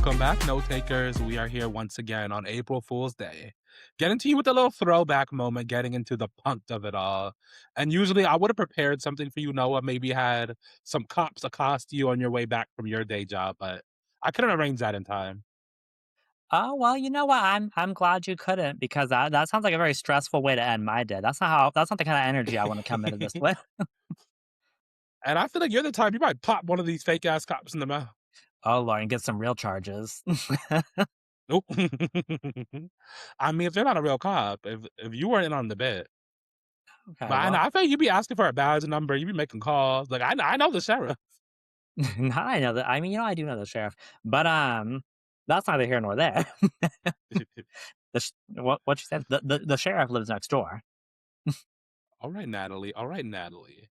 Welcome back, note takers. We are here once again on April Fool's Day. Getting to you with a little throwback moment, getting into the punk of it all. And usually I would have prepared something for you, Noah. Maybe had some cops accost you on your way back from your day job, but I couldn't arrange that in time. Oh, well, you know what? I'm glad you couldn't because that sounds like a very stressful way to end my day. That's not the kind of energy I want to come into this with. And I feel like you're the type you might pop one of these fake ass cops in the mouth. Oh, Lord, and get some real charges. Nope. I mean, if they're not a real cop, if you weren't in on the bit, but Okay, I know well, I feel like you'd be asking for a badge number, you'd be making calls. Like I know the sheriff. now I know that. I mean, I do know the sheriff, but that's neither here nor there. What you said? The sheriff lives next door. All right, Natalie. All right, Natalie.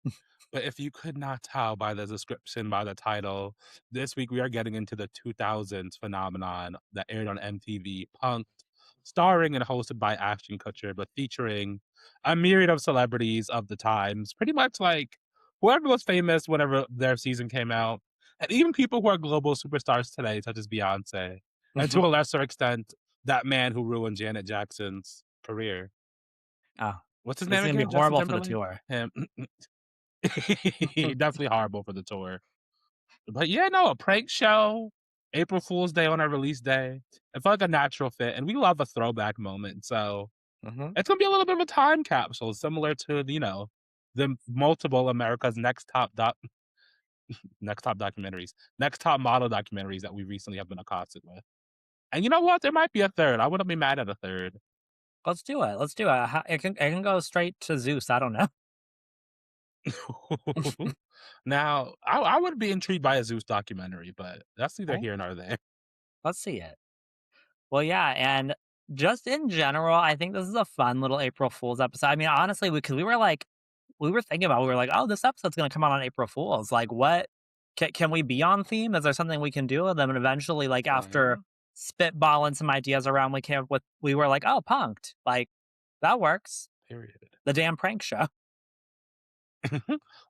But if you could not tell by the description, by the title, this week we are getting into the 2000s phenomenon that aired on MTV, Punked, starring and hosted by Ashton Kutcher, but featuring a myriad of celebrities of the times, pretty much like whoever was famous whenever their season came out, and even people who are global superstars today, such as Beyonce, and to a lesser extent, that man who ruined Janet Jackson's career. Oh, What's his this name is gonna be again? Justin horrible for the Timberlake? tour. Him. Definitely horrible for the tour. But yeah, no, a prank show, April Fool's Day on our release day. It felt like a natural fit, and we love a throwback moment. So Hmm. it's gonna be a little bit of a time capsule, similar to the multiple America's next top documentaries, next top model documentaries that we recently have been accosted with. And you know what? There might be a third. I wouldn't be mad at a third. Let's do it. Let's do it. It can go straight to Zeus. I don't know. Now, I would be intrigued by a Zeus documentary, but that's neither Okay, here nor there. let's see it. Well, yeah, and just in general, I think this is a fun little April Fool's episode. I mean, honestly, because we were thinking about, we were like, oh, this episode's going to come out on April Fool's. Like, what can we be on theme? Is there something we can do? And then eventually, like after Uh-huh. spitballing some ideas around, we were like, oh, punked. Like that works. Period. The damn prank show.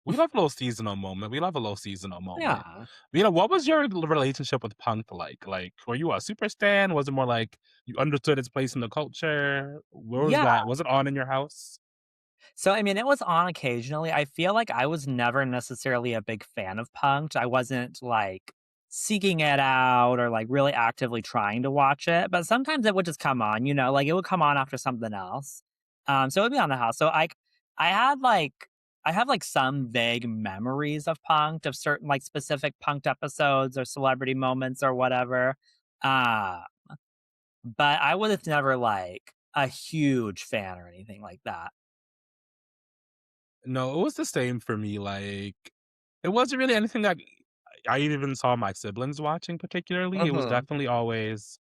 We love a little seasonal moment. We love a little seasonal moment. Yeah. What was your relationship with punk like? Like, were you a super stan? Was it more like you understood its place in the culture? Where was Yeah. that? Was it on in your house? So, I mean, it was on occasionally. I feel like I was never necessarily a big fan of Punk'd. I wasn't, like, seeking it out or, like, really actively trying to watch it, but sometimes it would just come on, like, it would come on after something else. So it would be on the house. So, I had, like I have, like, some vague memories of Punk'd, of certain, like, specific Punk'd episodes or celebrity moments or whatever, uh, but I was never, like, a huge fan or anything like that. No, it was the same for me. Like, it wasn't really anything that I even saw my siblings watching particularly. It was Mhm. definitely always,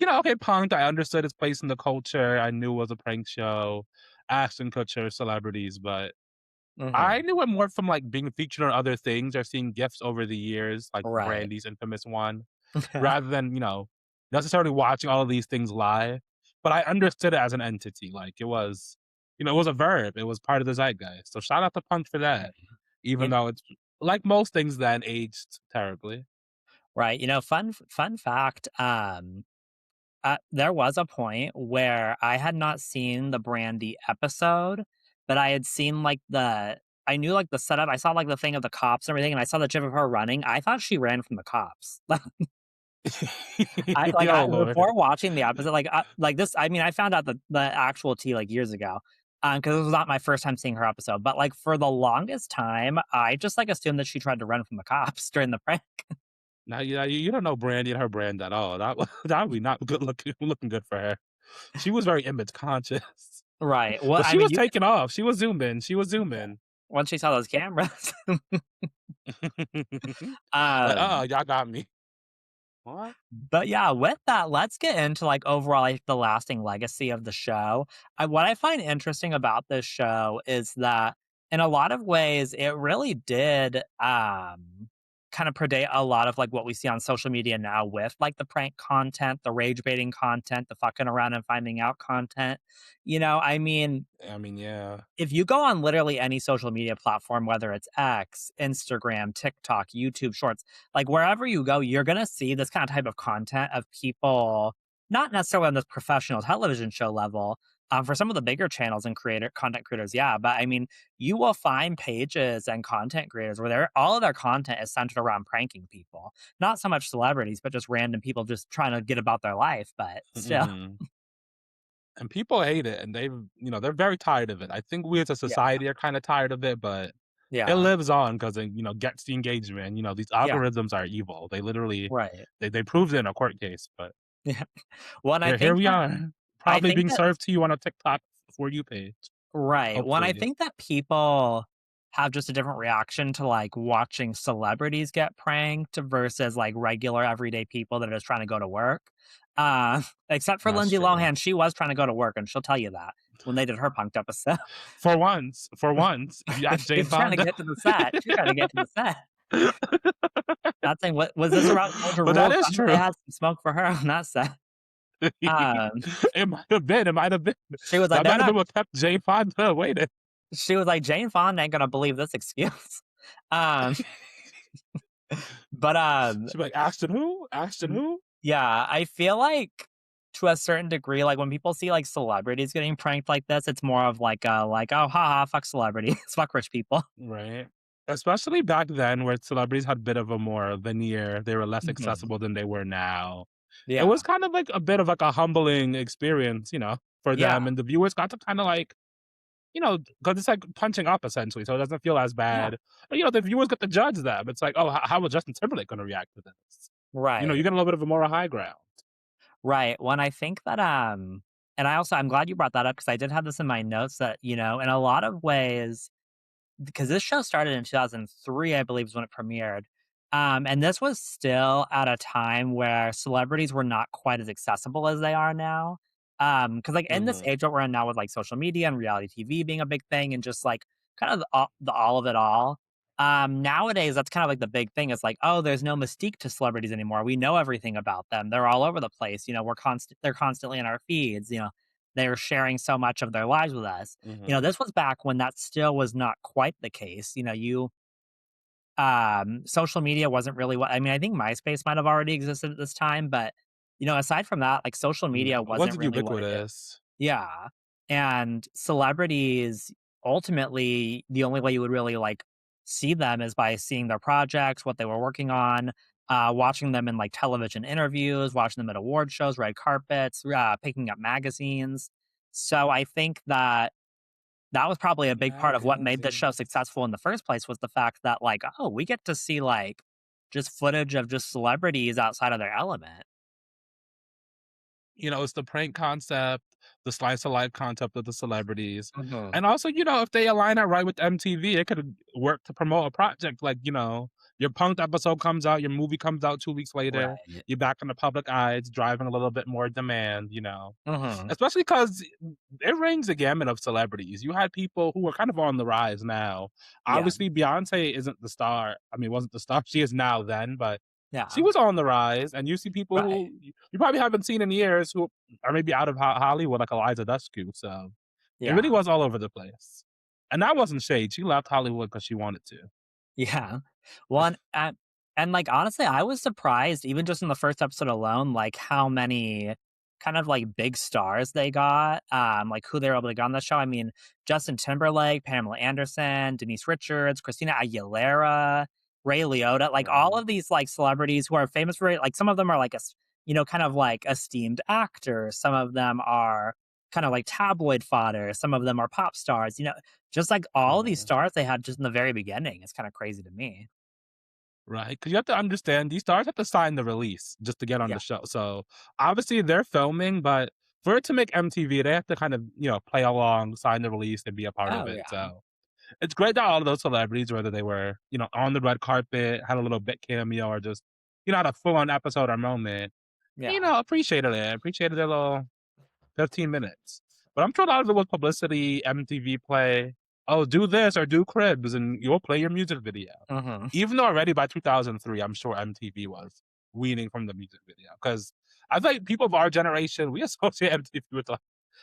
okay, punked. I understood its place in the culture. I knew it was a prank show, Ashton Kutcher, celebrities, but I Mhm. knew it more from, like, being featured on other things or seeing gifs over the years, like Right. Brandy's infamous one, rather than, necessarily watching all of these things live, but I understood it as an entity, like, it was a verb, it was part of the zeitgeist, so shout out to Punk for that, even You though it's like most things then, aged terribly. right, fun fact, there was a point where I had not seen the Brandy episode, but I had seen, like, I knew, like, the setup. I saw, like, the thing of the cops and everything, and I saw the gif of her running. I thought she ran from the cops. I Oh, Lord. before watching the episode, like this, I mean, I found out the actual tea, like, years ago, because it was not my first time seeing her episode, but, like, for the longest time, I just, like, assumed that she tried to run from the cops during the prank. Now, yeah, you don't know Brandy and her brand at all, that would be not good looking good for her. She was very image conscious. Right, well, But I she mean, was taking off. She was zooming. She was zooming. once she saw those cameras. Like, Um, y'all got me. What? but yeah, with that, let's get into, like, overall, like, the lasting legacy of the show. What I find interesting about this show is that in a lot of ways, it really did, kind of predate a lot of like what we see on social media now with like the prank content, the rage baiting content, the fucking around and finding out content. I mean, I mean, yeah. if you go on literally any social media platform, whether it's X, Instagram, TikTok, YouTube Shorts, like wherever you go, you're gonna see this kind of type of content of people, not necessarily on this professional television show level. For some of the bigger channels and creator content creators, yeah, but I mean, you will find pages and content creators where all of their content is centered around pranking people, not so much celebrities, but just random people just trying to get about their life. But still, Mhm. And people hate it, and they're very tired of it. I think we as a yeah, society are kinda tired of it, but it yeah, lives on 'cause it gets the engagement. These yeah, algorithms are evil. They literally right, they proved it in a court case, but yeah. Well, and here we are, I probably think being that served to you on a TikTok For You page, right. When I hopefully. think that people have just a different reaction to like watching celebrities get pranked versus like regular everyday people that are just trying to go to work. Except for That's Lindsay true. Lohan, she was trying to go to work, and she'll tell you that when they did her punked episode. For once, if you ask She Jane was trying to Fonda. get to the set. She was trying to get to the set. Not saying what was this around Georgia But that rules? is I know they true. had some smoke for her on that set. Um, It might have been. she was like, That "They're might have not." been what kept Jane Fonda waiting. She was like, "Jane Fonda ain't gonna believe this excuse." Um, but She'd be like, "Ashton who? Ashton Y who?" yeah, I feel like to a certain degree, like, when people see, like, celebrities getting pranked like this, it's more of like, "Oh, haha, fuck celebrities, fuck rich people." Right. Especially back then where celebrities had a bit of a more veneer, they were less Mhm. accessible than they were now. It was Yeah. kind of like a bit of like a humbling experience, for them, Yeah. and the viewers got to kinda like, because it's like punching up essentially, so it doesn't feel as Yeah. bad. But, the viewers get to judge them. It's like, "Oh, how was Justin Timberlake gonna react to this?" You Right. get a little bit of a moral high ground. Right. When I think that, and I'm glad you brought that up because I did have this in my notes that, in a lot of ways because this show started in 2003, I believe is when it premiered. And this was still at a time where celebrities were not quite as accessible as they are now. Because like in this Mhm. age that we're in now with like social media and reality TV being a big thing and just like kind of the all of it all. Nowadays, that's kind of like the big thing. It's like, oh, there's no mystique to celebrities anymore. We know everything about them. They're all over the place. They're constantly in our feeds. They're sharing so much of their lives with us. Mhm. This was back when that still was not quite the case. Social media wasn't really what I mean, I think MySpace might have already existed at this time, but, aside from that, like social No, media it wasn't wasn't really what it is. ubiquitous. Yeah. And celebrities, ultimately, the only way you would really like see them is by seeing their projects, what they were working on, watching them in like television interviews, watching them at award shows, red carpets, picking up magazines. So I think that was probably a big part of what made this show Magazines. successful in the first place was the fact that, like, oh, we get to see, like, just footage of just celebrities outside of their element. It's the prank concept, the slice of life concept of the celebrities. Mhm. And also, if they align it right with MTV, it could work to promote a project. Like, your Punked episode comes out, your movie comes out 2 weeks later, Right. you're back in the public eye, it's driving a little bit more demand. Mhm. Especially because it rings the gamut of celebrities. You had people who are kind of on the rise now. Yeah. Obviously, Beyonce isn't the star. I mean, wasn't the star she is now then, but she Yeah. was on the rise, and you see people Right. who you probably haven't seen in years who are maybe out of Hollywood, like Eliza Dushku, so it really Yeah. was all over the place. And that wasn't shade, she left Hollywood because she wanted to. Yeah. One and, like, honestly, I was surprised even just in the first episode alone, like, how many kind of, like, big stars they got, like, who they were able to get on the show. I mean, Justin Timberlake, Pamela Anderson, Denise Richards, Christina Aguilera, Ray Liotta, like, all Right. of these, like, celebrities who are famous for it. Like, some of them are, like, kind of, like, esteemed actors. Some of them are kind of, like, tabloid fodder. Some of them are pop stars, just like all these Mhm. stars they had just in the very beginning. It's kinda crazy to me. Right, because you have to understand these stars have to sign the release just to get on Yeah. the show, so, obviously, they're filming, but for it to make MTV, they have to kind of, play along, sign the release, and be a part of Oh, it, yeah. so it's great that all of those celebrities, whether they were, on the red carpet, had a little bit cameo, or just, had a full-on episode or moment, Yeah. appreciated their little 15 minutes. But I'm sure a lot of it was publicity, MTV play. "Oh, do this or do Cribs, and you'll play your music video." Mhm. Even though already by 2003, I'm sure MTV was weaning from the music video, because I think people of our generation, we associate MTV with, like,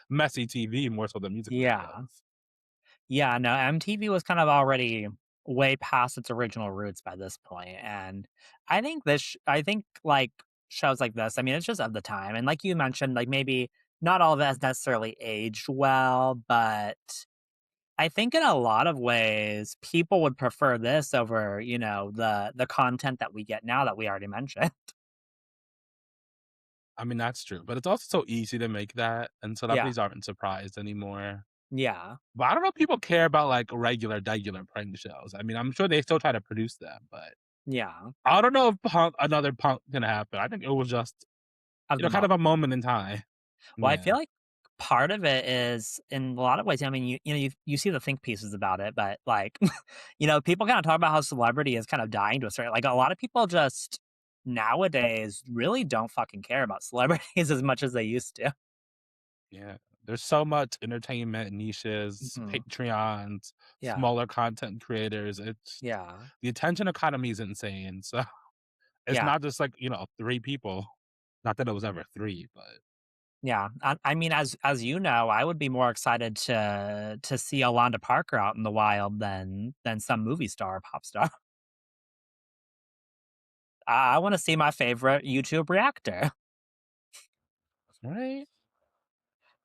messy TV more so than music Yeah. videos. Yeah, no, MTV was kind of already way past its original roots by this point, and I think, like, shows like this, I mean, it's just of the time, and like you mentioned, like, maybe not all of it has necessarily aged well, but I think in a lot of ways, people would prefer this over, the content that we get now that we already mentioned. I mean, that's true, but it's also so easy to make that, and Yeah. celebrities aren't surprised anymore. Yeah. But I don't know if people care about, like, regular prank shows. I mean, I'm sure they still try to produce them, but Yeah. I don't know if another Punk gonna happen. I think it was just, Of the kind moment. of a moment in time. Well, I Yeah. feel like part of it is in a lot of ways, I mean, you see the think pieces about it, but like, people kind of talk about how celebrity is kind of dying to a certain, like a lot of people just nowadays really don't fucking care about celebrities as much as they used to. Yeah. There's so much entertainment niches, Mhm. Patreons, Yeah. smaller content creators. It's Yeah. the attention economy is insane. So it's Yeah. not just like, 3 people. Not that it was ever 3, but Yeah. I mean, as you know, I would be more excited to see Alonda Parker out in the wild than some movie star or pop star. I want to see my favorite YouTube reactor. right?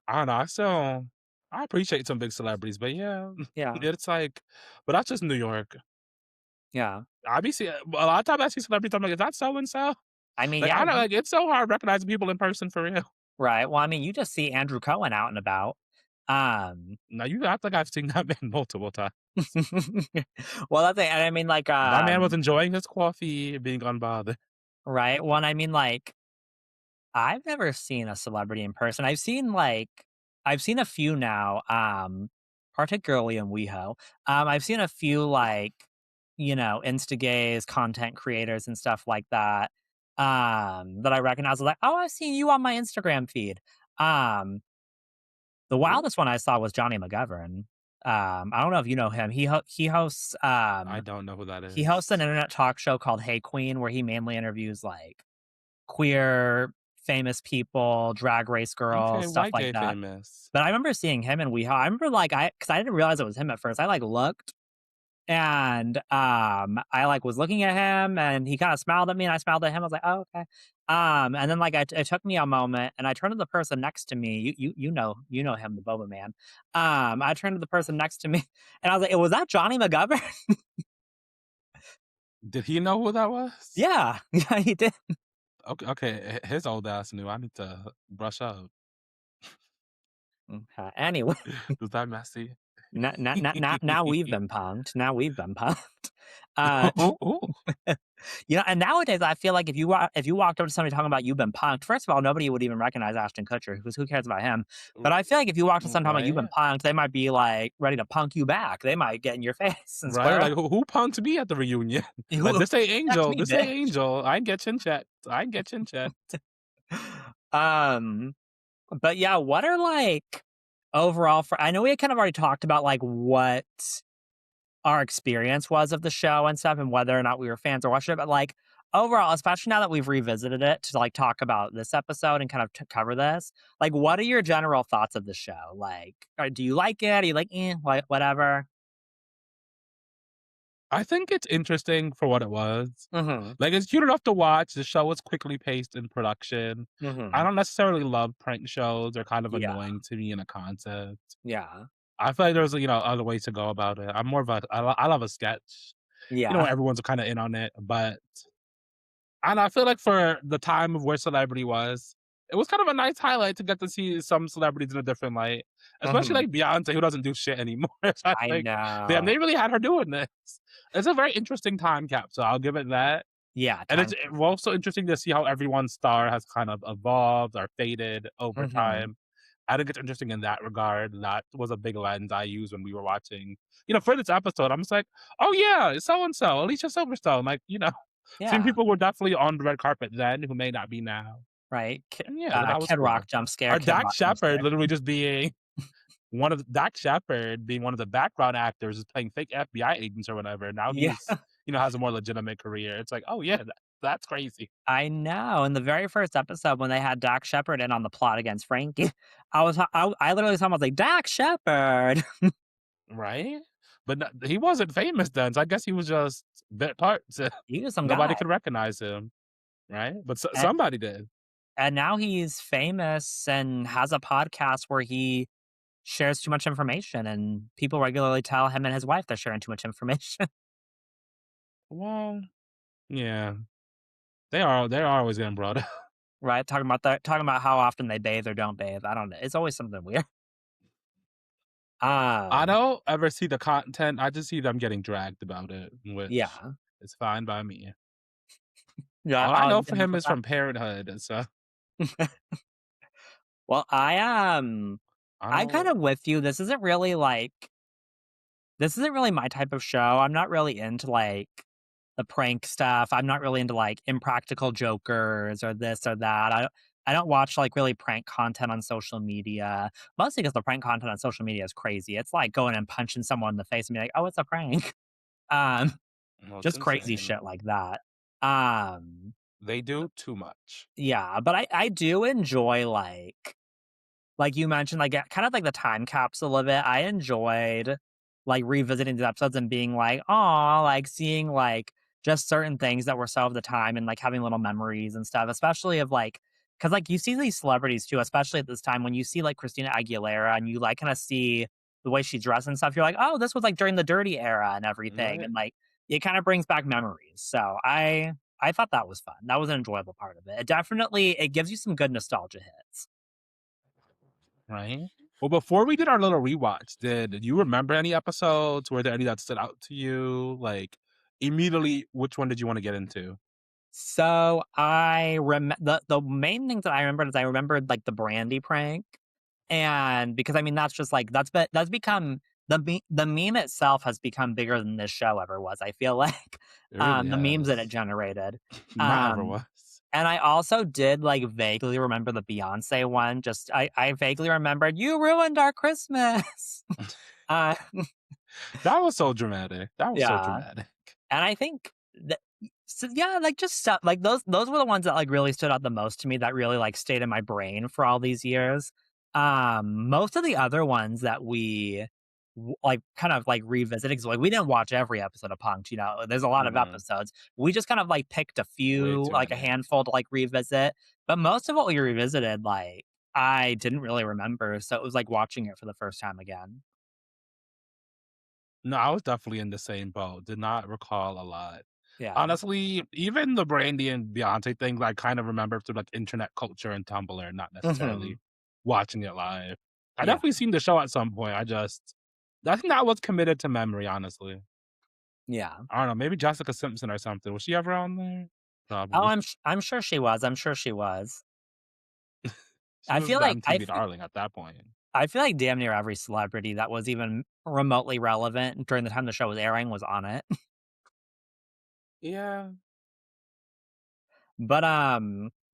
I don't know. I appreciate some big celebrities, but yeah, Yeah. it's like, but that's just New York. Yeah. I be seeing a lot of times I see celebrities, I'm like, is that so and so? I mean, Like, yeah, I don't you like it's so hard recognizing people in person for real. right. Well, I mean, you just see Andrew Cohen out and about. Um, Now you I think I've seen that man multiple times. well, that's it. And I mean, like, That man was enjoying his coffee, being unbothered. right. Well, and I mean, like, I've never seen a celebrity in person. I've seen a few now, particularly in WeHo. I've seen a few like, Instagays, content creators and stuff like that. That I recognize. Like, oh, I've seen you on my Instagram feed. Um, the Who? wildest one I saw was Johnny McGovern. I don't know if you know him. I don't know who that He hosts an is. internet talk show called Hey Queen, where he mainly interviews like queer famous people, drag race Okay, girls, stuff white like gay that. famous. But I remember seeing him in WeHo. I remember like because I didn't realize it was him at first. I like looked and I like was looking at him and he kind of smiled at me and I smiled at him. I was like, oh, okay. And then like it took me a moment and I turned to the person next to me. You know him, the Boba man. I turned to the person next to me and I was like, was that Johnny McGovern? Did he know who that was? Yeah, yeah, he did. Okay, his old ass knew. I need to brush up. Okay. Anyway, Was that messy? now we've been punked. Now we've been punked. Uh, Ooh, ooh, and nowadays I feel like if you walked up to somebody talking about you've been punked, first of all, nobody would even recognize Ashton Kutcher because who cares about him? But I feel like if you walk to someone talking about you've been right? punked, they might be like ready to punk you back. They might get in your face and Right? square Like, up. who punked me at the reunion? Like, Who this ain't that's Angel. me, This ain't bitch. Angel. I ain't get chin checked. I ain't get chin checked. um, but yeah, what are like overall for I know we had kind of already talked about like what our experience was of the show and stuff and whether or not we were fans or watching it, but, like, overall, especially now that we've revisited it to, like, talk about this episode and kind of cover this, like, what are your general thoughts of the show? Like, do you like it? Are you like, "Eh, whatever?" I think it's interesting for what it was. Mhm, Like, it's cute enough to watch. The show was quickly paced in production. I mhm. don't necessarily love prank shows. They're kind of Yeah, annoying to me in a concept. yeah, I feel like there's, other ways to go about it. I'm more of a I love a sketch. yeah, Everyone's kinda in on it, but and I feel like for the time of where celebrity was, it was kind of a nice highlight to get to see some celebrities in a different light, especially mhm. like Beyoncé, who doesn't do shit anymore. So I I like, damn, know. they really had her doing this. It's a very interesting time capsule. I'll give it that. Yeah, And time it's capsule. also interesting to see how everyone's star has kind of evolved or faded over Mhm, time. I think it's interesting in that regard. That was a big lens I used when we were watching. For this episode, I'm just like, oh yeah, so and so, Alicia Silverstone. Like, seeing yeah, people who were definitely on the red carpet then who may not be now. right, And yeah, that was Kid Rock cool. jump scare, Or Kid Dax Rock jump Shepard scare. literally just being one of Dak Shepard being one of the background actors is playing fake FBI agents or whatever. Now Yeah, he's, has a more legitimate career. It's like, oh yeah, that's crazy, I know. In the very first episode when they had Dak Shepard in on the plot against Frankie, I literally saw him, I was like, "Dak Shepard." right? But he wasn't famous then, so I guess he was just bit parts. He was some Nobody guy. could recognize him, right? But And somebody did, and now he's famous and has a podcast where he shares too much information, and people regularly tell him and his wife they're sharing too much information. well, yeah, they're always getting brought up. Right? Talking about how often they bathe or don't bathe. I don't know. It's always something weird. I Um, don't ever see the content, I just see them getting dragged about it, which yeah. is fine by me. Yeah, All I know for and him is from Parenthood, so well, I I'm kind don't. of with you. This isn't really my type of show. I'm not really into like the prank stuff. I'm not really into like impractical jokers or this or that. I don't watch like really prank content on social media. Mostly because the prank content on social media is crazy. It's like going and punching someone in the face and be like, "Oh, it's a prank." Um, Well, it's just crazy insane. shit like that. Um, They do too much, yeah, but I do enjoy like you mentioned, like, kind of like the time capsule of it. I enjoyed, like, revisiting the episodes and being like, "Aw," like, seeing, like, just certain things that were so of the time and, like, having little memories and stuff, especially of, like, because like, you see these celebrities too, especially at this time when you see, like, Christina Aguilera and you, like, kinda see the way she dressed and stuff, you're like, "Oh, this was, like, during the dirty era and everything," right? and, like, it kinda brings back memories, so I thought that was fun. That was an enjoyable part of it. It gives you some good nostalgia hits. Right? Well, before we did our little rewatch, did you remember any episodes? Were there any that stood out to you? Like, immediately, which one did you wanna get into? So, the main things that I remembered is I remembered, like, the Brandy prank, and because, I mean, that's just, like that's become the meme itself has become bigger than this show ever was, I feel like, It really the memes that it has. generated, Not ever um, was. and I also did, like, vaguely remember the Beyoncé one, just I vaguely remembered, "You ruined our Christmas." Uh, That was so dramatic. That was so yeah. dramatic. And I think that yeah, like, just stuff like, those were the ones that, like, really stood out the most to me that really, like, stayed in my brain for all these years. Most of the other ones that we like, kind of, like, revisited 'cause, like, we didn't watch every episode of Punk'd, there's a lot of Mm-mm. episodes. We just kind of, like, picked a Way few, too like, a many. handful to, like, revisit, but most of what we revisited, like, I didn't really remember, so it was like watching it for the first time again. No, I was definitely in the same boat. Did not recall a lot. Yeah. Honestly, even the Brandy and Beyoncé thing, I kind of remember through, like, internet culture and Tumblr, not necessarily Mhm. watching it live. I Yeah. definitely seen the show at some point, I think that was committed to memory, honestly. Yeah. I don't know, maybe Jessica Simpson or something. Was she ever on there? Oh, Probably. I'm sure she was, I'm sure she was. She was the MTV darling at that point. I feel like damn near every celebrity that was even remotely relevant during the time the show was airing was on it. Yeah. But,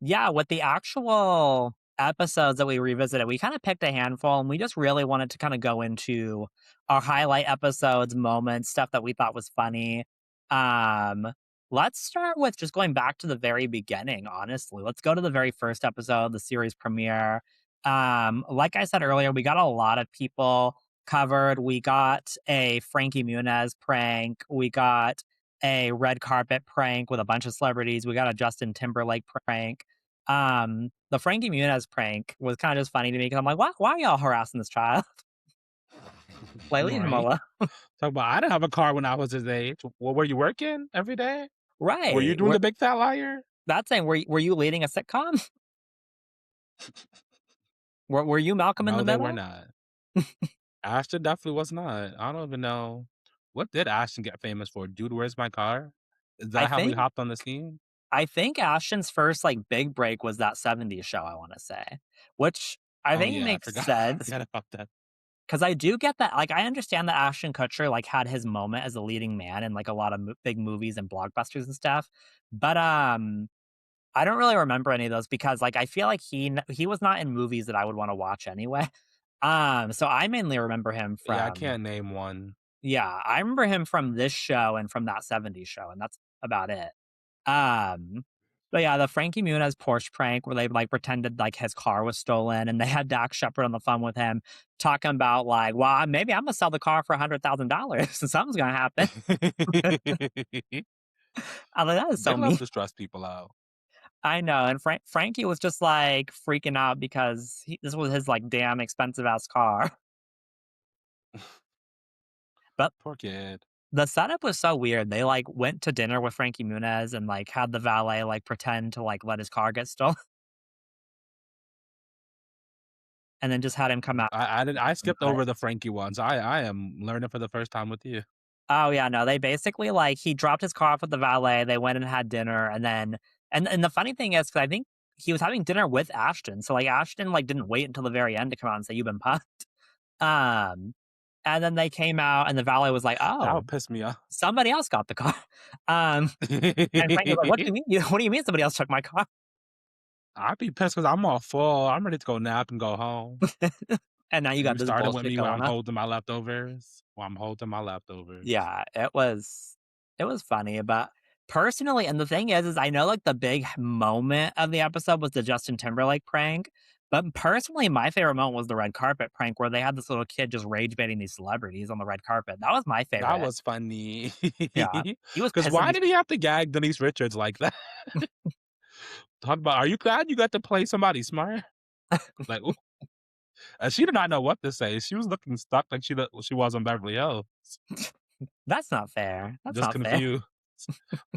yeah, with the actual episodes that we revisited, we kinda picked a handful, and we just really wanted to kinda go into our highlight episodes, moments, stuff that we thought was funny. Um, let's start with just going back to the very beginning, honestly. Let's go to the very first episode, the series premiere. Like I said earlier, we got a lot of people covered. We got a Frankie Muniz prank. We got a red carpet prank with a bunch of celebrities. We got a Justin Timberlake prank. The Frankie Muniz prank was kind of just funny to me because I'm like, why are y'all harassing this child? Like, leave him Right? alone. Talk about I didn't have a car when I was his age. Well, were you working every day? Were you Right. doing the big fat liar? That's saying, were you leading a sitcom? Were you Malcolm in the No, they were Middle? not. Ashton definitely was not. I don't even know. What did Ashton get famous for? "Dude, where's my car?" Is I that how he think hopped on the scene? I think Ashton's first like big break was that '70s show, I want to say, which I Oh, think yeah, I makes forgot I sense. forgot about that. Because I do get that, like, I understand that Ashton Kutcher, like, had his moment as a leading man in, like, a lot of big movies and blockbusters and stuff, but, I don't really remember any of those because, like, I feel like he was not in movies that I would wanna watch anyway. So I mainly remember him Yeah, I from can't name one. yeah, I remember him from this show and from that '70s show, and that's about it. Um, but yeah, the Frankie Muniz Porsche prank where they, like, pretended, like, his car was stolen, and they had Dax Shepard on the phone with him talking about, like, "Well, maybe Imma sell the car for $100,000 and something's gonna happen." I'm like, "That is They so love mean." to stress people out. I know, and Frankie was just, like, freaking out because this was his, like, damn expensive ass car. But Poor kid. the setup was so weird. They, like, went to dinner with Frankie Muniz and, like, had the valet, like, pretend to, like, let his car get stolen, and then just had him come out I skipped about it. over the Frankie ones. I am learning for the first time with you. Oh, yeah, no, they basically, like he dropped his car off with the valet, they went and had dinner, and then and the funny thing is, 'cause I think he was having dinner with Ashton, so, like, Ashton, like, didn't wait until the very end to come out and say, "You've been punked." Um, and then they came out, and the valet was like, That "Oh, would piss me off. somebody else got the car." Um, and Frank was like, "What do you mean what do you mean somebody else took my car?" I'd be pissed because 'cause I'm all full. I'm ready to go nap and go home. And now you And you got this starting with bullshit me when going I'm on. holding my leftovers? While I'm holding my leftovers. Yeah, it was funny, but personally and the thing is I know, like, the big moment of the episode was the Justin Timberlake prank, but personally, my favorite moment was the red carpet prank where they had this little kid just rage baiting these celebrities on the red carpet. That was my That favorite. was funny. Yeah, he was Because pissing why these did he have to gag Denise Richards like that? Talk about, "Are you glad you got to play somebody smart?" Like, ooh, and she did not know what to say. She was looking stuck like she was on Beverly Hills, That's not fair. That's just not fair. confused.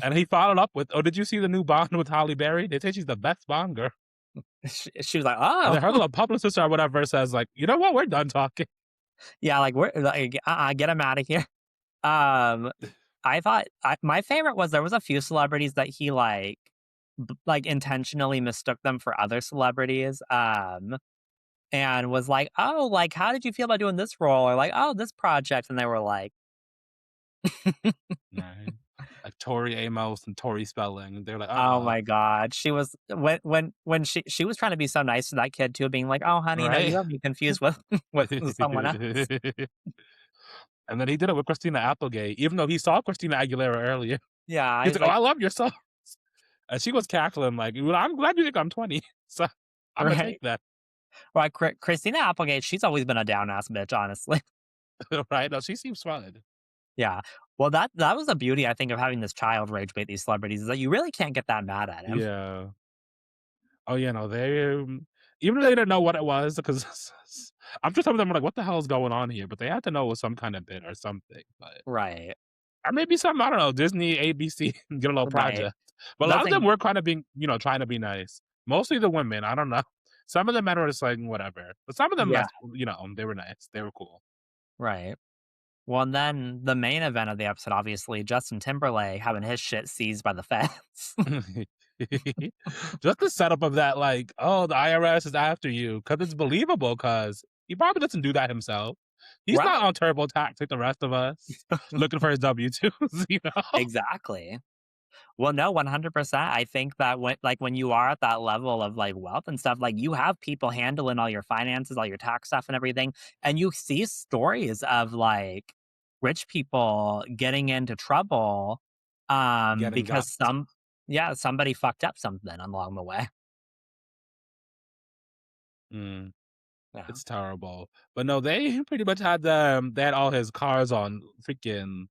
And he followed up with, "Oh, did you see the new Bond with Halle Berry? They say she's the best Bond girl." She was like, And "Oh." then her little publicist or whatever says like, "You know what? We're done talking." Yeah, like, we're like, get him out of here." Um, I thought my favorite was there was a few celebrities that he, like, intentionally mistook them for other celebrities, and was like, "Oh, like, how did you feel about doing this role?" Or like, "Oh, this project," and they were like Right. Like Tori Amos and Tori Spelling. They're like, oh "Uh-uh." my god, she was when she was trying to be so nice to that kid too, being like, "Oh, honey, no, Right? you have me confused with with someone else." And then he did it with Christina Applegate, even though he saw Christina Aguilera earlier. Yeah, He's he's like, "Oh, like I love your songs." And she was cackling like, "Well, I'm glad you think I'm 20, so Imma take right? that." Right, Christina Applegate, she's always been a down ass bitch, honestly. Right? No, she seems fun. Yeah. Well, that was the beauty, I think, of having this child rage bait these celebrities is that you really can't get that mad at him. Yeah. Oh, yeah, no, even if they didn't know what it was, because I'm sure some of them were like, "What the hell is going on here?" But they had to know it was some kind of bit or something, but Right. or maybe something, I don't know, Disney, ABC, get a little Right. project. But a The lot of them thing were kinda being, trying to be nice. Mostly the women, I don't know. Some of the men were just like, "Whatever." But some of them yeah, they were nice. They were cool. right. Well, and then the main event of the episode, obviously, Justin Timberlake having his shit seized by the feds. Just the setup of that, like, "Oh, the IRS is after you," because it's believable. Because he probably doesn't do that himself. He's not Right. on TurboTax like the rest of us, looking for his W-2s, you know? Exactly. Well, no, 100%. I think that when you are at that level of, like, wealth and stuff, like, you have people handling all your finances, all your tax stuff and everything, and you see stories of, like, rich people getting into trouble, Getting got. because somebody fucked up something along the way. Mm. Yeah. It's terrible. But no, they pretty much had all his cars on freaking,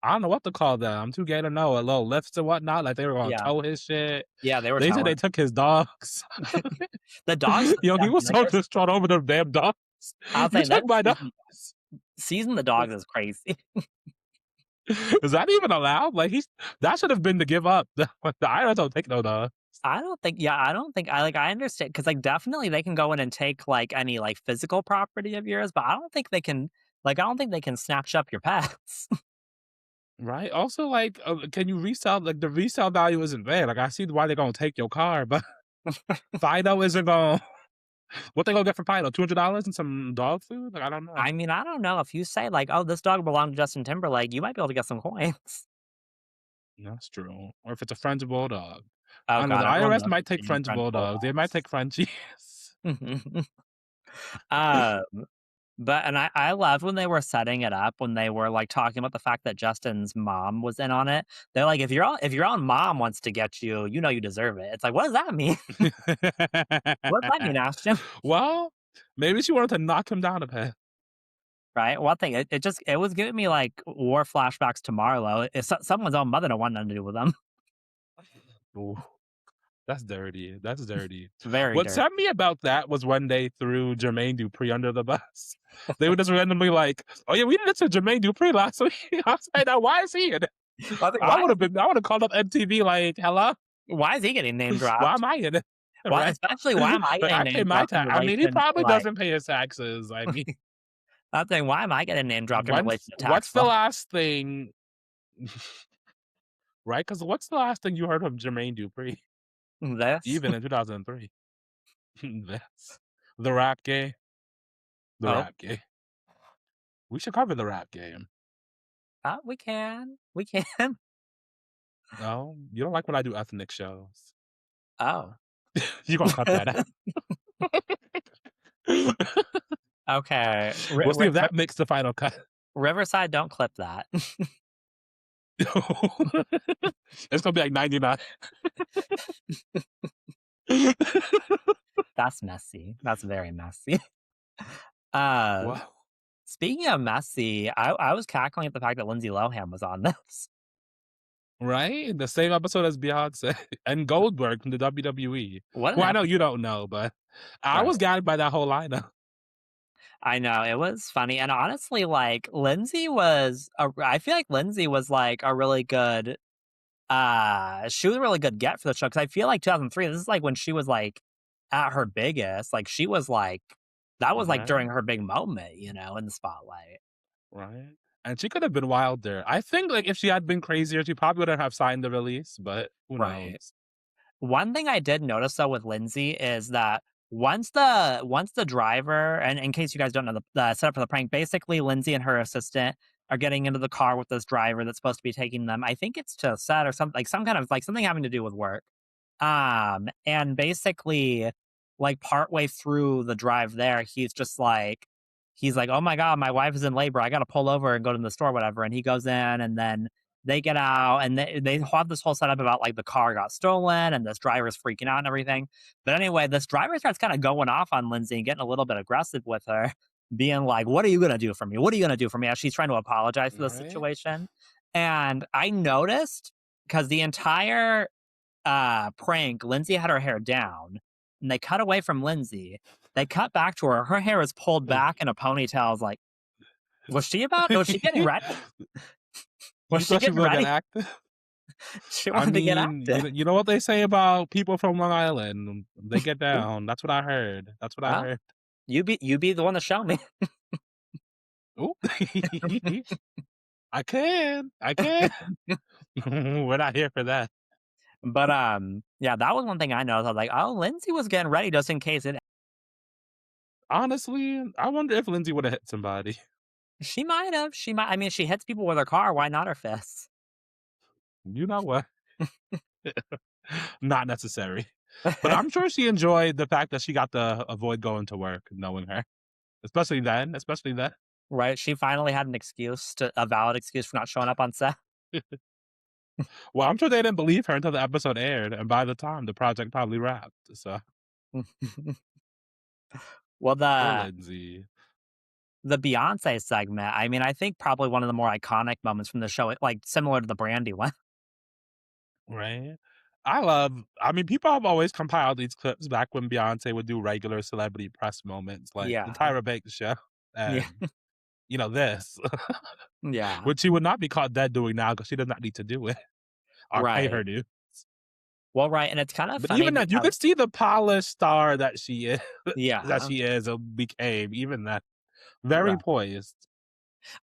I don't know what to call them. I'm too gay to know. A little lifts and whatnot. Like they were gonna Yeah. tow his shit. Yeah, they were They said they towing. took his dogs. The dogs Yo, I he mean, was like, so there's distraught over the damn dogs. I'll You say took that my dogs. season the dogs is crazy. Is that even allowed? Like that should have been to give up. The IRS don't take no dogs. I don't think I understand because like, definitely they can go in and take, like, any, like, physical property of yours, but I don't think they can snatch up your pets. Right. Also, like, can you resell? Like the resale value isn't there. Like I see why they're gonna take your car, but Fido isn't gonna. What they gonna get for Fido? $200 and some dog food? Like, I don't know. I mean, I don't know if you say, like, "Oh, this dog belonged to Justin Timberlake," you might be able to get some coins. That's true. Or if it's a French bulldog. Oh I don't know, god, the everyone IRS loves might a take damn French French bulldogs. They might bulldogs. take Frenchies. Um, but and I loved when they were setting it up, when they were, like, talking about the fact that Justin's mom was in on it. They're like, if your own mom wants to get you, you know you deserve it." It's like, what does that mean? What does that mean, Ashton? Well, maybe she wanted to knock him down a bit. Right? One thing, it just it was giving me, like, war flashbacks to Marlo. If someone's own mother don't want nothing to do with them. Ooh, that's dirty. That's dirty. It's very What dirty. set me about that was when they threw Jermaine Dupri under the bus. They were just randomly like, "Oh yeah, we did this to Jermaine Dupri last week." I was like, "Now why is he in it?" I think, why I would have called up MTV like, "Hello, is he getting name why dropped? am I in it?" Why, Right? especially, why am I Like getting I pay name my dropped in tax. I mean, he relation to, probably like doesn't pay his taxes. I mean, I think, why am I getting name dropped in relation to tax what's the law? last thing, right? Because what's the last thing you heard of Jermaine Dupri? This? Even in 2003, this the rap game, the Oh, rap game. We should cover the rap game. we can. We can. No, you don't like when I do ethnic shows. Oh. You gonna cut that out? Okay. We'll see if that makes the final cut. Riverside, don't clip that. It's gonna be like 99. That's messy. That's very messy. Uh, Wow. Speaking of messy, I was cackling at the fact that Lindsay Lohan was on this. Right? The same episode as Beyonce and Goldberg from the WWE, What who an I know episode. you don't know, but I Right. was guided by that whole lineup. I know, it was funny, and honestly, like, I feel like Lindsay was, like, a really good, she was a really good get for the show, because I feel like 2003, this is, like, when she was, like, at her biggest, like, she was, like that was, like, Right? during her big moment, in the spotlight. Right? And she could have been wild there. I think, like, if she had been crazier, she probably wouldn't have signed the release, but who Right. knows? One thing I did notice though with Lindsay is that once the driver, and in case you guys don't know the setup for the prank, basically Lindsay and her assistant are getting into the car with this driver that's supposed to be taking them. I think it's to a set or something, like some kind of like something having to do with work. And basically, like partway through the drive there, he's like, "Oh my god, my wife is in labor. I got to pull over and go to the store, whatever." And he goes in, and then they get out, and they have this whole setup about like the car got stolen, and this driver's freaking out and everything. But anyway, this driver starts kind of going off on Lindsay and getting a little bit aggressive with her, being like, "What are you gonna do for me? What are you gonna do for me?" As she's trying to apologize for the Right? situation. And I noticed, because the entire prank, Lindsay had her hair down, and they cut away from Lindsay. They cut back to her. Her hair is pulled back in a ponytail. I was like, was she getting ready? Was You she thought she was getting gonna get ready? active? She I wanted to get mean, active. you know what they say about people from Long Island? They get down. That's what I heard. That's what I Well, heard. you be the one to show me. Ooh. I can. I can. We're not here for that. But yeah, that was one thing I noticed. I was like, oh, Lindsay was getting ready just in case it. Honestly, I wonder if Lindsay would have hit somebody. She might have. She might. I mean, she hits people with her car. Why not her fists? You know what? Not necessary. But I'm sure she enjoyed the fact that she got to avoid going to work knowing her. Especially then. Especially then. Right? She finally had a valid excuse for not showing up on set. Well, I'm sure they didn't believe her until the episode aired, and by the time the project probably wrapped. So Well, poor the Lindsay. the Beyonce segment, I mean, I think probably one of the more iconic moments from the show, like similar to the Brandy one. Right? I mean, people have always compiled these clips back when Beyonce would do regular celebrity press moments, like the Yeah. Tyra Banks show, Yeah. and, this, Yeah. which she would not be caught dead doing now because she does not need to do it or pay Right. her due. Well, right, and it's kind of But funny even then, you because could see the polished star that she is, that yeah, she is or became, even that. Very right. poised.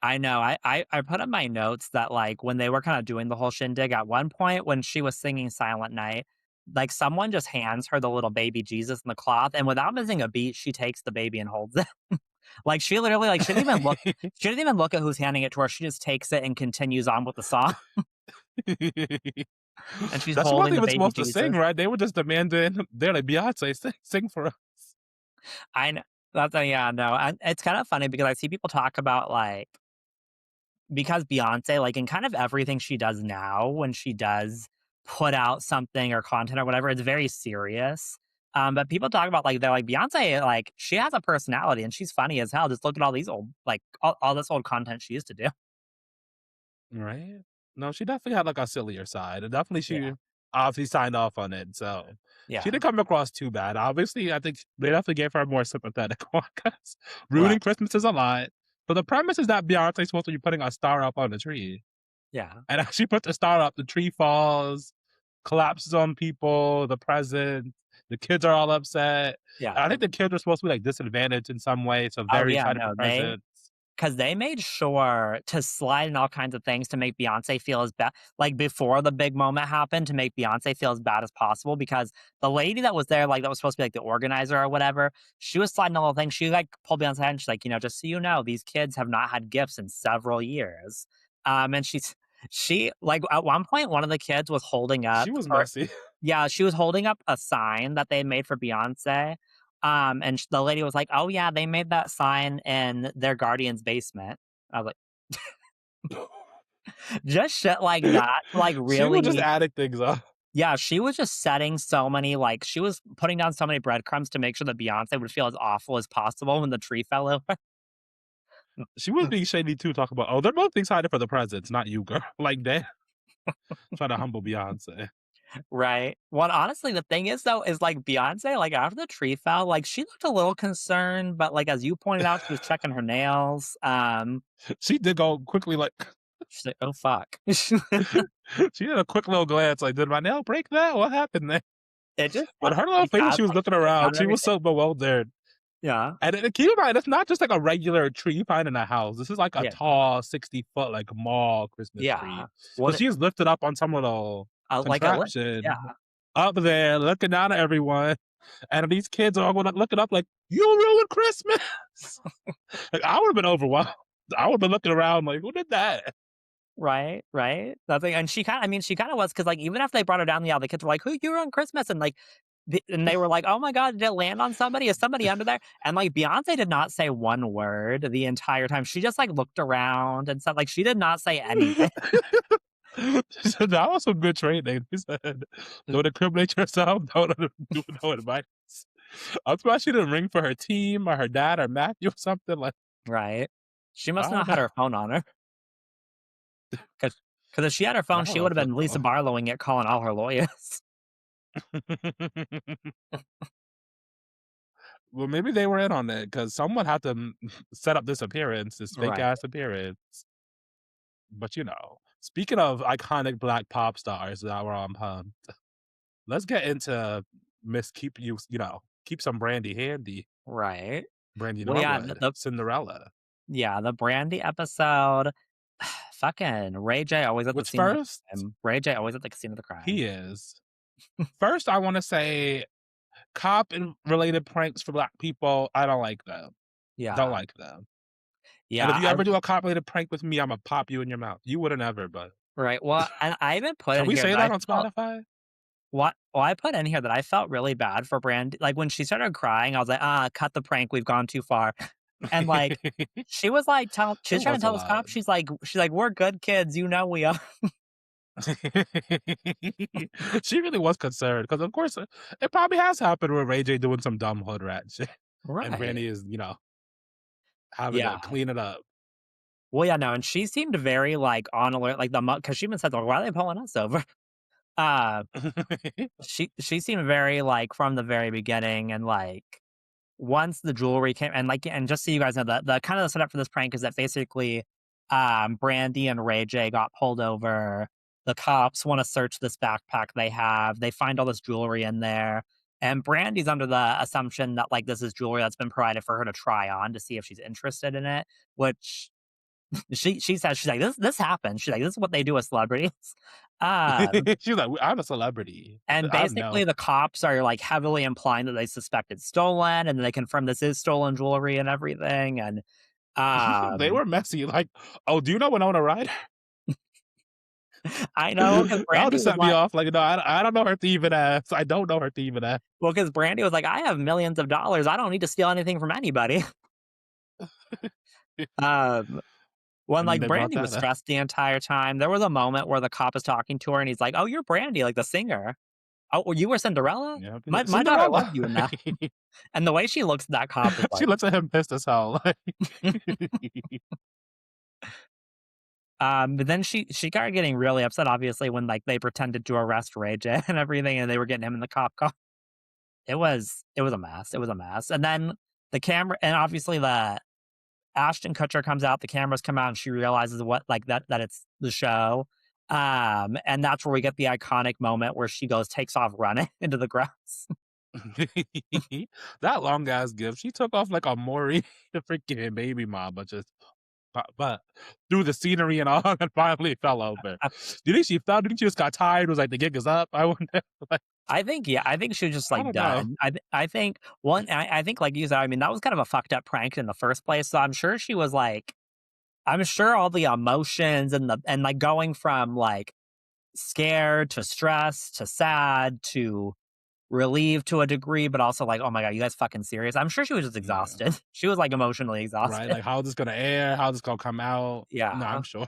I know. I put in my notes that, like, when they were kinda doing the whole shindig, at one point when she was singing Silent Night, like, someone just hands her the little baby Jesus in the cloth, and without missing a beat, she takes the baby and holds it. Like, she literally, like, she didn't even look at who's handing it to her, she just takes it and continues on with the song, and she's That's what holding they the were baby supposed to sing, Jesus. right? They were just demanding, they're like, "Beyonce, sing for us." I know. That's a yeah, no, and it's kinda funny because I see people talk about, like because Beyoncé, like, in kind of everything she does now, when she does put out something or content or whatever, it's very serious. But people talk about, like, they're like, "Beyoncé, like, she has a personality and she's funny as hell. Just look at all these old like, all this old content she used to do." Right? No, she definitely had, like, a sillier side, and definitely Yeah, she obviously signed off on it, so she yeah, didn't come across too bad. Obviously, I think they definitely gave her a more sympathetic one 'cause right, ruining Christmas is a lot, but the premise is that Beyonce's supposed to be putting a star up on the tree, yeah, and as she puts the star up, the tree falls, collapses on people, the presents, the kids are all upset. yeah. I think the kids are supposed to be, like, disadvantaged in some way, so Oh, very yeah, excited for no, they presents. 'cause they made sure to slide in all kinds of things to make Beyoncé feel as bad like, before the big moment happened, to make Beyoncé feel as bad as possible because the lady that was there, like, that was supposed to be, like, the organizer or whatever, she was sliding a little thing. She, like, pulled Beyoncé aside and she's like, "Just so you know, these kids have not had gifts in several years." And she like, at one point, one of the kids was holding She up was or messy. yeah, she was holding up a sign that they made for Beyoncé, and the lady was like, "Oh, yeah, they made that sign in their guardian's basement." I was like, just shit like that, like, She was just really adding things up. yeah, she was just setting so many, like she was putting down so many breadcrumbs to make sure that Beyoncé would feel as awful as possible when the tree fell over. She was being shady too, talking about, "Oh, they're both excited for the presents, not you, girl." Like, damn, trying to humble Beyonce. Right. Well, honestly, the thing is, though, is, like, Beyoncé, like, after the tree fell, like, she looked a little concerned, but, like, as you pointed out, she was checking her nails, She did go quickly, like she's like, "Oh, fuck." she did a quick little glance, like, "Did my nail break that? What happened there?" It just But sounded her little like face when that, she was like, looking she around, counted she was everything. so bewildered. Yeah, And keep in mind, it's not just like a regular tree you find in a house. This is like a yeah, tall 60-foot, like, mall Christmas yeah. tree. So What it she's lifted up on some little like a lift, yeah, contraption up there looking down at everyone, and these kids are all gonna looking up like, "You ruined Christmas!" Like, I would've been overwhelmed. I would've been looking around like, "Who did that?" right, right. That's like and she kinda I mean, she kinda was because like, even after they brought her down the aisle, the kids were like, "Who you on Christmas?" And, like, and they were like, "Oh my god, did it land on somebody? Is somebody under there?" And, like, Beyoncé did not say one word the entire time. She just, like, looked around and stuff, like, she did not say anything. She said, "That was some good training." He said, "Don't incriminate yourself, don't do no advice." I'm surprised she didn't ring for her team or her dad or Matthew or something like, Right. She must I don't not had know. her phone on her, 'cause if she had her I phone, don't she know would have if been Lisa Barlowing it, calling all her lawyers. Well, maybe they were in on it because someone had to set up this appearance, this fake Right, ass appearance. But speaking of iconic black pop stars that were on Pumped, let's get into Miss Keep some Brandy handy, right. Brandy Well, yeah, Norwood, Cinderella. the Brandy episode, fucking Ray J always at the Which scene of the first, crime. Ray J always at the scene of the crime. he is. First, I wanna say cop and related pranks for black people, I don't like them. Don't Yeah, like them. And if yeah, you ever do a cop related prank with me, Imma pop you in your mouth. You wouldn't ever, but right, well, and I even put can in we here say that that I on felt Spotify? I put in here that I felt really bad for Brandy like, when she started crying, I was like, "Ah, cut the prank, we've gone too far." And, like, she was, like, she It was trying to was a tell this lot. cop, she's like, "We're good kids, you know we are." She really was concerned because, of course, it probably has happened with Ray J doing some dumb hood rat shit, and Right. Brandy is, having to Yeah. clean it up. Well, yeah, no, and she seemed very, like, on alert, like, because she even said, like, "Why are they pulling us over?" Uh, she seemed very, like, from the very beginning and, like, once the jewelry came and just so you guys know, the kind of the setup for this prank is that basically, Brandy and Ray J got pulled over. The cops wanna search this backpack they have. They find all this jewelry in there, and Brandy's under the assumption that, like, this is jewelry that's been provided for her to try on to see if she's interested in it, which she says, she's like, "This happens." She's like, "This is what they do with celebrities." Um, She's like, "I'm a celebrity. and I know." basically the cops are, like, heavily implying that they suspect it's stolen, and then they confirm this is stolen jewelry and everything, and, They um were messy, like, "Oh, do you know Winona Ryder?" I know, because That would Brandy just was set me like off. Like, no, I don't know her thieving ass. I don't know her thieving ass. well, because Brandy was like, "I have millions of dollars. I don't need to steal anything from anybody." Um, when, And then like, they brought Brandy was that up. stressed the entire time, there was a moment where the cop is talking to her and he's like, "Oh, you're Brandy, like, the singer. Oh, well, you were Cinderella? Yeah, My daughter Cinderella. loved you in that." And the way she looks at that cop is She like looks at him pissed as hell. Like, But then she started getting really upset, obviously, when, like, they pretended to arrest Ray J and everything, and they were getting him in the cop car. It was a mess, it was a mess, and then the camera and obviously the Ashton Kutcher comes out, the cameras come out, and she realizes what like, that it's the show, and that's where we get the iconic moment where she goes takes off running into the grass. that long ass gift. She took off like a Maury, the freaking baby mama, just but through the scenery and all, and finally fell over. Do you think she fell? Do you think she just got tired? Was like the gig is up? I wonder. Like, I think yeah, I think she was just, I like, don't know. done. I think I think, like you said, I mean, that was kind of a fucked up prank in the first place, so I'm sure she was, like I'm sure all the emotions and, like, going from, like, scared to stressed to sad to relieved to a degree, but also like, "Oh my god, you guys fucking serious?" I'm sure she was just Yeah. exhausted. She was, like, emotionally Right? exhausted. Like, how is this gonna air? How is this gonna come out? No, Yeah. I'm sure.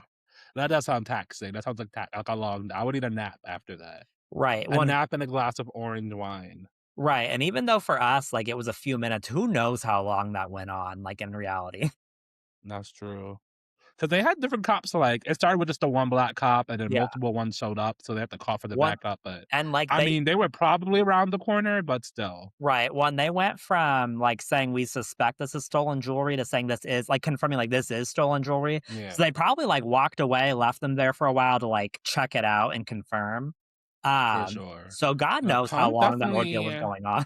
That does sound taxing. That sounds like a long I would need a nap after that. Right. A One nap and a glass of orange wine. right, and even though for us, like, it was a few minutes, who knows how long that went on, like, in reality. That's true. Because they had different cops, so, like, it started with just the one black cop, and then Yeah. multiple ones showed up, so they have to call for the One backup, but, and, like, I they mean, they were probably around the corner, but still. right, when they went from, like, saying, "We suspect this is stolen jewelry," to saying this is like, confirming, like, this is stolen jewelry. So Yeah, they probably, like, walked away, left them there for a while to, like, check it out and confirm. for sure. So God No, knows how Punk long that ordeal definitely was going on.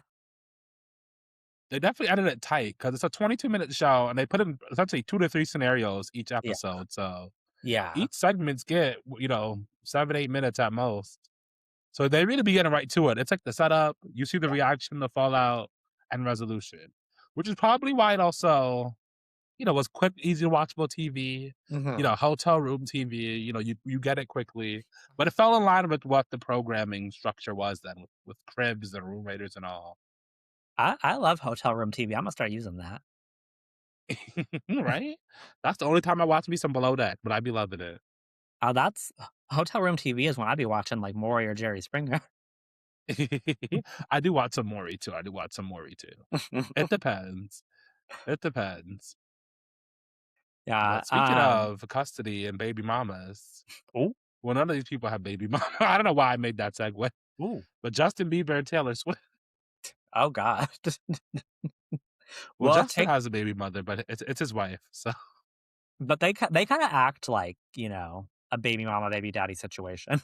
they definitely edited it tight because it's a 22-minute show, and they put in essentially 2 to 3 scenarios each Yeah. episode, so Yeah. each segments get, 7, 8 minutes at most. So they really be getting right to it. It's like the setup, you see the Yeah. reaction, the fallout, and resolution, which is probably why it also, was quick, easy to watchable TV, Mhm. hotel room TV, you get it quickly. But it fell in line with what the programming structure was then with cribs and room raiders and all. I love hotel room TV. Imma start using that. Right? That's the only time I watch me some Below Deck, but I be loving it. That's hotel room TV is when I'd be watching, like, Maury or Jerry Springer. I do watch some Maury too. I do watch some Maury too. It depends. It depends. Yeah, But speaking of custody and baby mamas, ooh, well, none of these people have baby mama. I don't know why I made that segue, ooh, but Justin Bieber and Taylor Swift. oh god. Well, Well, Justin take has a baby mother, but it's his wife. So but they kinda act like, a baby mama, baby daddy situation.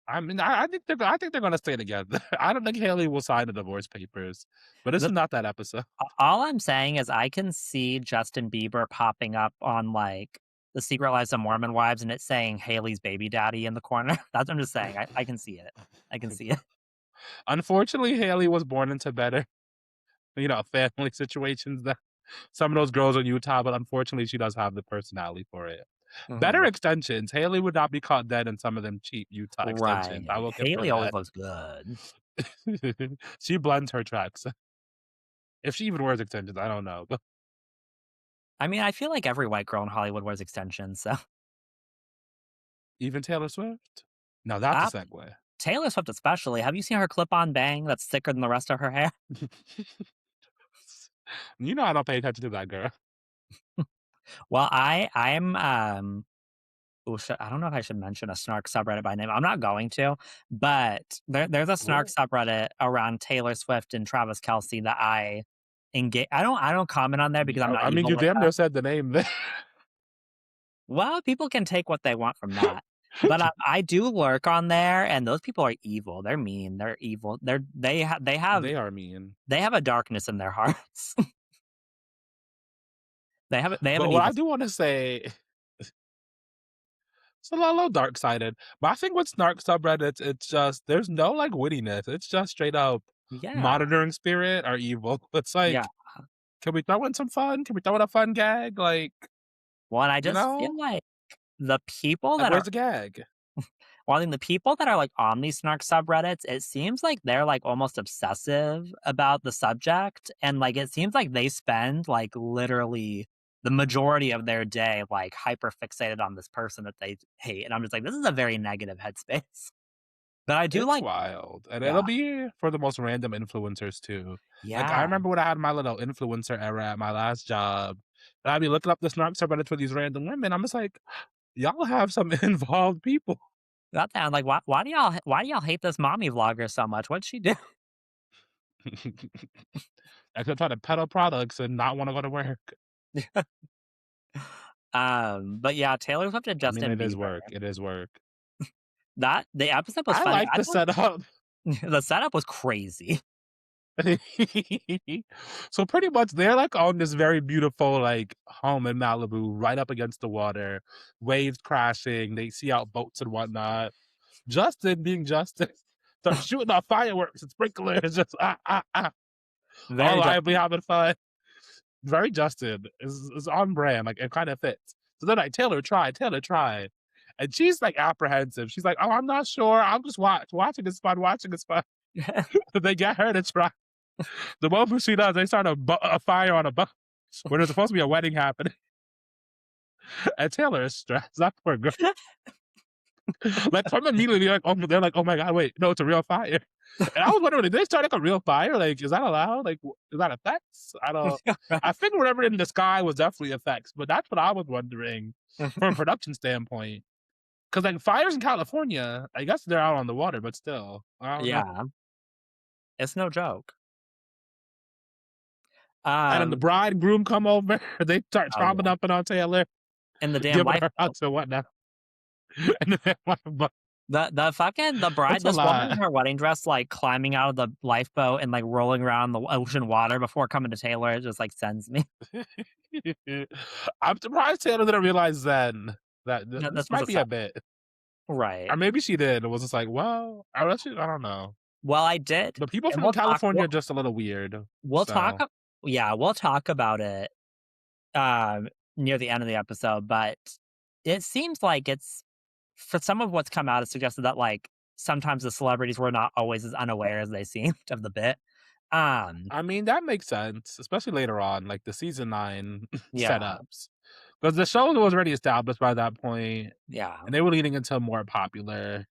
I mean, I think they're gonna stay together. I don't think Haley will sign the divorce papers, but this The is not that episode. all I'm saying is I can see Justin Bieber popping up on, like, The Secret Lives of Mormon Wives, and it's saying Haley's baby daddy in the corner. That's what I'm just saying. I can see it. I can see it. Unfortunately, Haley was born into better, family situations than some of those girls in Utah, but unfortunately, she does have the personality for it. Better Mhm. extensions. Haley would not be caught dead in some of them cheap Utah extensions. I Right. will give her Haley always that. looks good. She blends her tracks. If she even wears extensions, I don't know. But I mean, I feel like every white girl in Hollywood wears extensions, so even Taylor Swift? Now that's a Ah, segue. Taylor Swift especially. Have you seen her clip-on bang that's thicker than the rest of her hair? I don't pay attention to that girl. Well, ooh, I don't know if I should mention a snark subreddit by name. I'm not going to, but there's a snark Well, subreddit around Taylor Swift and Travis Kelce that I engage. I don't comment on there because I'm not I mean, evil you like damn that. near said the name there. Well, people can take what they want from that. But I do lurk on there, and those people are evil. They're mean. They're evil. They are mean. they have a darkness in their hearts. They have But an what I evil. do want to say, it's a little dark sided. But I think with snark subreddits, it's just there's no like wittiness. It's just straight up Yeah, monitoring spirit or evil. It's yeah. like, can we throw in some fun? Can we throw in a fun gag? Like, Well, and I you just feel know? like the people Like, that where's are the gag? well, I mean, the people that are, like, on these snark subreddits, it seems like they're, like, almost obsessive about the subject, and, like, it seems like they spend, like, literally the majority of their day, like, hyper fixated on this person that they hate, and I'm just like, "This is a very negative headspace." But I do It's like wild, and it'll yeah. be for the most random influencers too. Like, I Yeah. remember when I had my little influencer era at my last job, and I'd be looking up the snark subreddits for these random women, I'm just like, "Y'all have some involved people." That sound like, why do y'all hate this mommy vlogger so much? What'd she do?" I could try to peddle products and not wanna go to work. But yeah, Taylor Swift and I mean, Justin it is Bieber. work, it is work. That the episode was I funny. like I the don't setup. the setup was crazy. So pretty much they're like on this very beautiful like home in Malibu, right up against the water, waves crashing, they see out boats and whatnot. Justin being Justin starts shooting off fireworks and sprinklers, just all Very lively Justin. having fun. Very Justin is on brand, like it kind of fits. So then like Taylor try. And she's like apprehensive. She's like, "Oh, I'm not sure. I'll just watching is fun. Watching is fun." They get her to try. The moment she does, they start a fire on a boat where there's supposed to be a wedding happening. And Taylor is stressed. That poor girl. Like, from immediately, they're like, oh my God, wait, no, it's a real fire. And I was wondering, did they start like a real fire? Like, is that allowed? Like, is that effects? I don't, I think whatever in the sky was definitely effects, but that's what I was wondering from a production standpoint. Cause like fires in California, I guess they're out on the water, but still, I don't know. Yeah, it's no joke. And then the Um, bride and groom come over, they start oh chomping yeah, up on Taylor, and the damn giving her lifeboat. hugs and whatnot. And then but The bride, it's a this woman in lot. her wedding dress, like climbing out of the lifeboat and like rolling around the ocean water before coming to Taylor, it just like sends me. I'm surprised Taylor didn't realize then that That this this was might a be a set, bit. right? Or maybe she did and was just like, well, I don't know. Well, I did, But people and from California are just a little weird. we'll talk. So Yeah, we'll talk about it near the end of the episode, but it seems like it's for some of what's come out, it suggested that like sometimes the celebrities were not always as unaware as they seemed of the bit. Um, I mean that makes sense, especially later on, like the season 9 yeah, setups. Because the show was already established by that point, yeah, and they were leading into more popular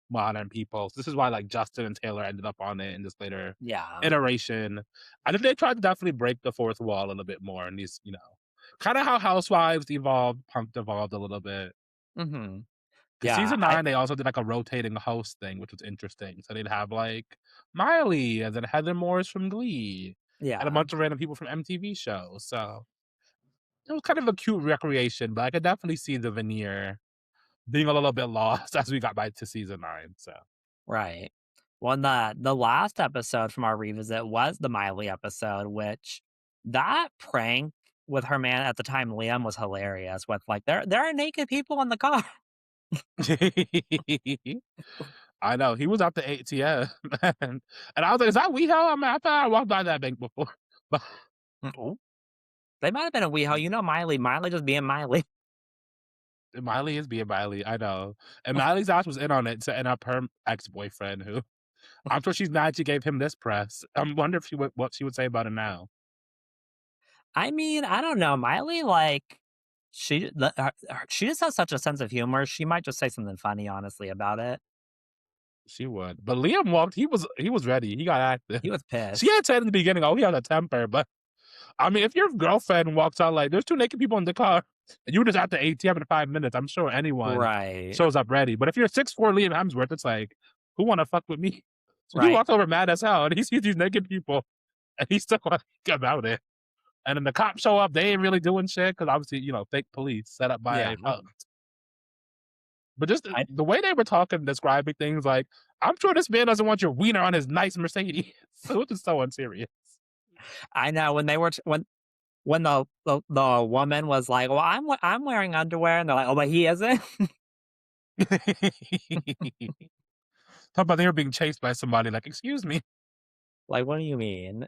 modern people. So this is why like Justin and Taylor ended up on it in this later yeah. iteration. I think they tried to definitely break the fourth wall a little bit more in these, kind of how Housewives evolved, Punk'd evolved a little bit. Hmm. Because Yeah, season 9, they also did like a rotating host thing, which was interesting. So they'd have like Miley and then Heather Morris from Glee and a yeah, bunch of random people from MTV shows. So it was kind of a cute recreation, but I could definitely see the veneer being a little bit lost as we got back to season 9. So right. Well, the last episode from our revisit was the Miley episode, which that prank with her man at the time, Liam, was hilarious. With like, there are naked people in the car. I know, he was at the ATM, and I was like, "Is that WeHo?" I thought I walked by that bank before, but Oh, they might have been a WeHo. You know, Miley just being Miley. Miley is being Miley, I know, and Miley's ass was in on it, setting up her ex-boyfriend, who I'm sure she's mad she gave him this press. I wonder if she would what she would say about it now. I mean, I don't know. Miley, like, she just has such a sense of humor. She might just say something funny, honestly, about it. She would, but Liam walked he was ready, he got active. He was She pissed. had said in the beginning, "Oh, he has a temper," but I mean, if your girlfriend walks out like, "There's 2 naked people in the car," and you just at the ATM in 5 minutes, I'm sure anyone Right. shows up ready. But if you're 6'4" Liam Hemsworth, it's like, "Who wanna fuck with me?" So he Right. walks over mad as hell, and he sees these naked people, and he's still like about it. And then the cops show up, they ain't really doing shit because obviously, fake police set up Yeah. by but just I the way they were talking, describing things like, "I'm sure this man doesn't want your wiener on his nice Mercedes." Which is so unserious. I know when they were when the woman was like, "Well, I'm wearing underwear," and they're like, "Oh, but he isn't." Talk about they were being chased by somebody, like, "Excuse me?" Like, what do you mean?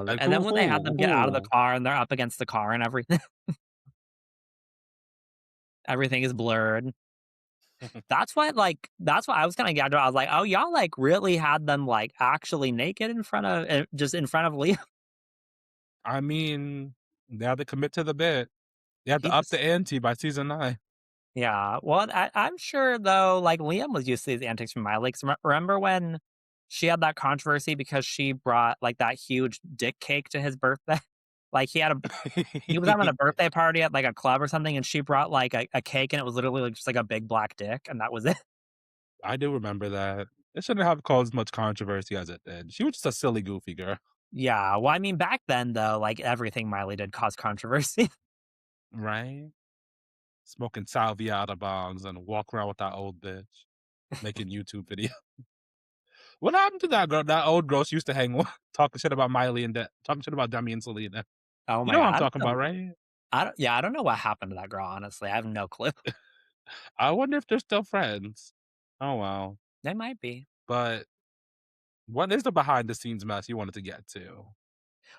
Like, And then when they had them get out of the who? car and they're up against the car and everything, Everything is blurred. That's why I was kinda gathered. I was like, "Oh, y'all, like, really had them, like, actually naked in front of just in front of Liam?" I mean, they had to commit to the bit. They had He to up the just ante by season 9. Yeah. Well, I'm sure, though, like, Liam was used to these antics from Miley, 'cause remember when she had that controversy because she brought, like, that huge dick cake to his birthday? Like, he was having a birthday party at, like, a club or something, and she brought, like, a cake, and it was literally, like, just, like, a big black dick, and that was it. I do remember that. It shouldn't have caused much controversy as it did. She was just a silly, goofy girl, Yeah. Well, I mean, back then, though, like, everything Miley did caused controversy. right? Smoking salvia out of bongs and walk around with that old bitch, making YouTube videos. What happened to that girl? That old girl she used to hang with, talking shit about Miley and talking shit about Demi and Selena. Oh You my know what god. I'm I don't talking about, know. right? I don't know what happened to that girl, honestly. I have no clue. I wonder if they're still friends. Oh, well. They might be. But what is the behind the scenes mess you wanted to get to?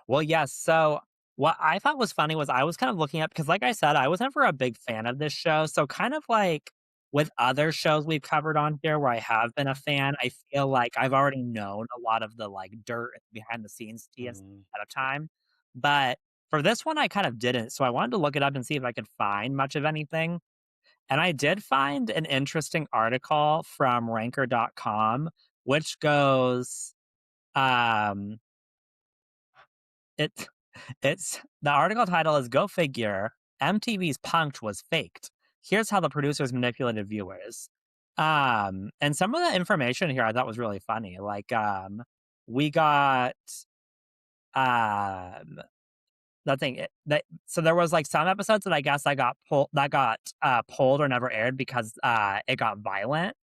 Well, yes. So what I thought was funny was I was kind of looking up because, like I said, I was never a big fan of this show. So, kind of like with other shows we've covered on here where I have been a fan, I feel like I've already known a lot of the like dirt and behind the scenes tea and stuff Mm. ahead of time. But for this one, I kind of didn't. So, I wanted to look it up and see if I could find much of anything. And I did find an interesting article from ranker.com, which goes, um, it it's the article title is "Go Figure, MTV's Punk'd was faked. Here's how the producers manipulated viewers." And some of the information here I thought was really funny. Like, we got, um, the thing that so there was, like, some episodes that I guess that got, pulled or never aired because, it got violent.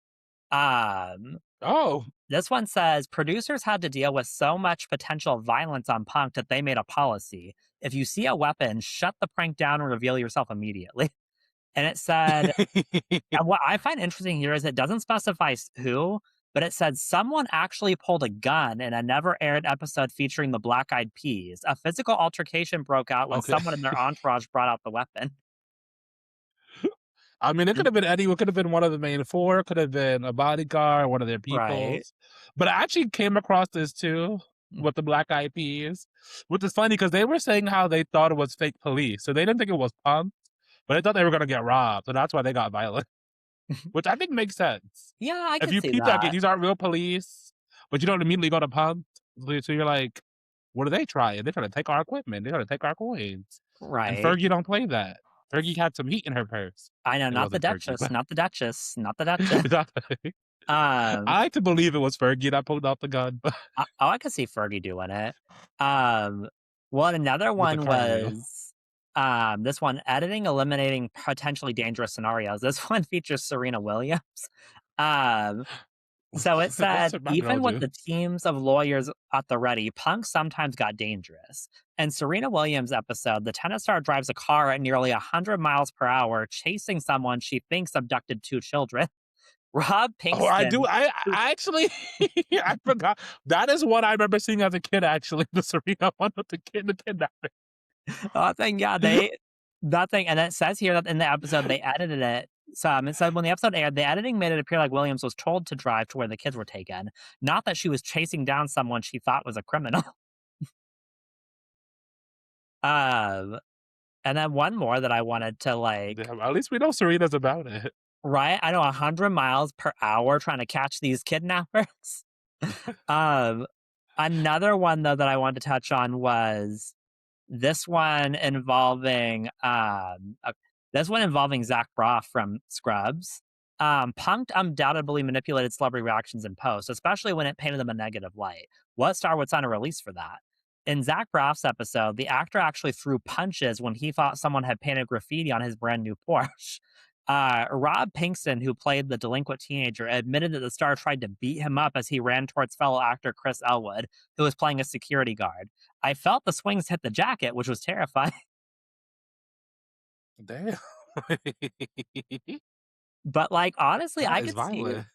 Um Oh, This one says producers had to deal with so much potential violence on Punk that they made a policy. If you see a weapon, shut the prank down and reveal yourself immediately. And it said, and what I find interesting here is it doesn't specify who, but it said someone actually pulled a gun in a never aired episode featuring the Black Eyed Peas. A physical altercation broke out when okay. someone in their entourage brought out the weapon. I mean, it could And have been any. It could have been one of the main four. It could have been a bodyguard, one of their right. peoples. But I actually came across this too with the Black Eyed Peas, which is funny because they were saying how they thought it was fake police, so they didn't think it was pump, but they thought they were gonna get robbed, so that's why they got violent, which I think makes sense. Yeah, I If could you see peep that that. these aren't real police, but you don't immediately go to pump, so you're like, what are they trying? They're trying to take our equipment. They're trying to take our coins. And Right. Fergie don't play that. Fergie had some heat in her purse. I know, It not the wasn't Fergie, Duchess, but not the Duchess, not the Duchess. I Um, like to believe it was Fergie that pulled out the gun, but I could see Fergie doing it. Um, well, another with the one car wheel. was, this one, editing, eliminating potentially dangerous scenarios. This one features Serena Williams. Um, so it What's said, my girl even with do? the teams of lawyers at the ready, Punk sometimes got dangerous. In Serena Williams' episode, the tennis star drives a car at nearly 100 miles per hour, chasing someone she thinks abducted two children. Rob Oh, I do. Pinkston, who I actually I forgot. That is what I remember seeing as a kid. Actually, the Serena one with the kidnapping. that thing, yeah, that thing, and it says here that in the episode they edited it. So it said when the episode aired, the editing made it appear like Williams was told to drive to where the kids were taken, not that she was chasing down someone she thought was a criminal. Um, and then one more that I wanted to like, Damn, at least we know Serena's about it. right? I know 100 miles per hour trying to catch these kidnappers. um, Another one though that I wanted to touch on was This one involving, this one involving Zach Braff from Scrubs. Punk'd undoubtedly manipulated celebrity reactions in post, especially when it painted them a negative light. What star would sign a release for that? In Zach Braff's episode, the actor actually threw punches when he thought someone had painted graffiti on his brand new Porsche. Rob Pinkston, who played the delinquent teenager, admitted that the star tried to beat him up as he ran towards fellow actor Chris Elwood, who was playing a security guard. I felt the swings hit the jacket, which was terrifying. Damn, But, like, honestly, that I is could see violent.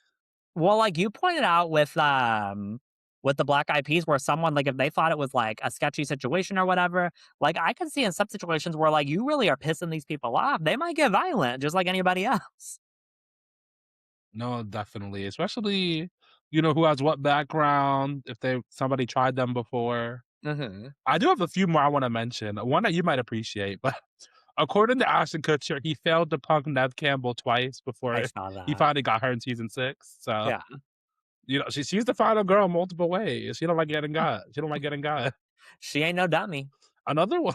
well, like you pointed out with, with the Black Eyed Peas where someone, like, if they thought it was, like, a sketchy situation or whatever, like, I could see in some situations where, like, you really are pissing these people off, they might get violent just like anybody else. No, definitely, especially, who has what background, if somebody tried them before. Mhm. I do have a few more I wanna mention, one that you might appreciate, but according to Ashton Kutcher, he failed to punk Neve Campbell twice I before saw he that. finally got her in season 6, so, Yeah. she's the final girl multiple ways, she don't like getting got. She ain't no dummy. Another one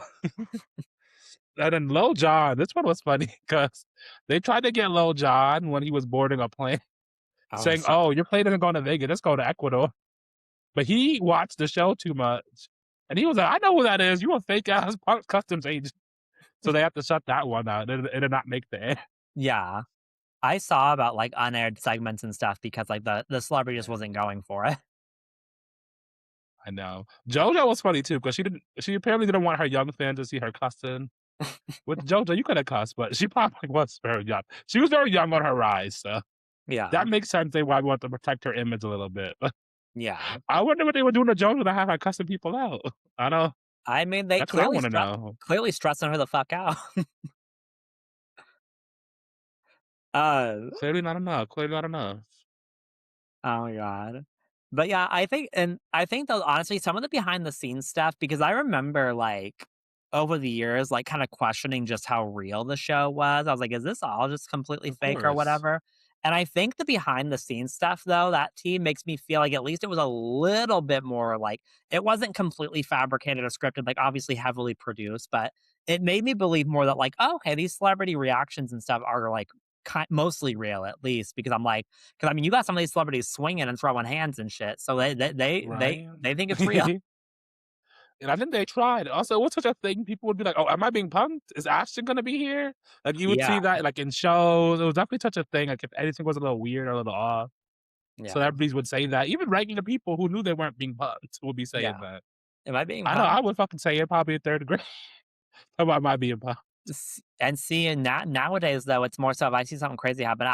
and then Lil Jon, this one was funny because they tried to get Lil Jon when he was boarding a plane, Oh, saying, so "Oh, your plane isn't going to Vegas, let's go to Ecuador." But he watched the show too much, and he was like, "I know who that is. You a fake ass punk customs agent." So they have to shut that one out. It did not make the air. yeah. I saw about, like, unaired segments and stuff because, like, the celebrity just Yeah, wasn't going for it. I know. JoJo was funny too because she apparently didn't want her young fans to see her cussing. With JoJo, you could have cussed, but she probably was very young. She was very young on her rise, so Yeah. that makes sense. They why want to protect her image a little bit. But Yeah. I wonder what they were doing to JoJo to have her cussing people out. I know. I mean, they That's what I want to know. clearly stressing her the fuck out. Uh Clearly not enough. Clearly not enough. Oh my god. But yeah, I think though honestly some of the behind the scenes stuff because I remember like over the years like kind of questioning just how real the show was. I was like, is this all just completely Of fake or course. whatever? And I think the behind the scenes stuff though, that team makes me feel like at least it was a little bit more like it wasn't completely fabricated or scripted, like obviously heavily produced, but it made me believe more that like, oh, okay, these celebrity reactions and stuff are like mostly real at least because I'm like, because I mean, you got some of these celebrities swinging and throwing hands and shit, so Right? they think it's real. And I think they tried. Also, what's such a thing? People would be like, "Oh, am I being punked? Is Ashton gonna be here?" Like you would Yeah, see that like in shows. It was definitely such a thing. Like if anything was a little weird or a little off, yeah, celebrities would say that. Even regular people who knew they weren't being punked would be saying yeah. that. Am I being I know I punked? would fucking say it probably in third grade about am I being punked. And seeing nowadays though, it's more so if I see something crazy happen,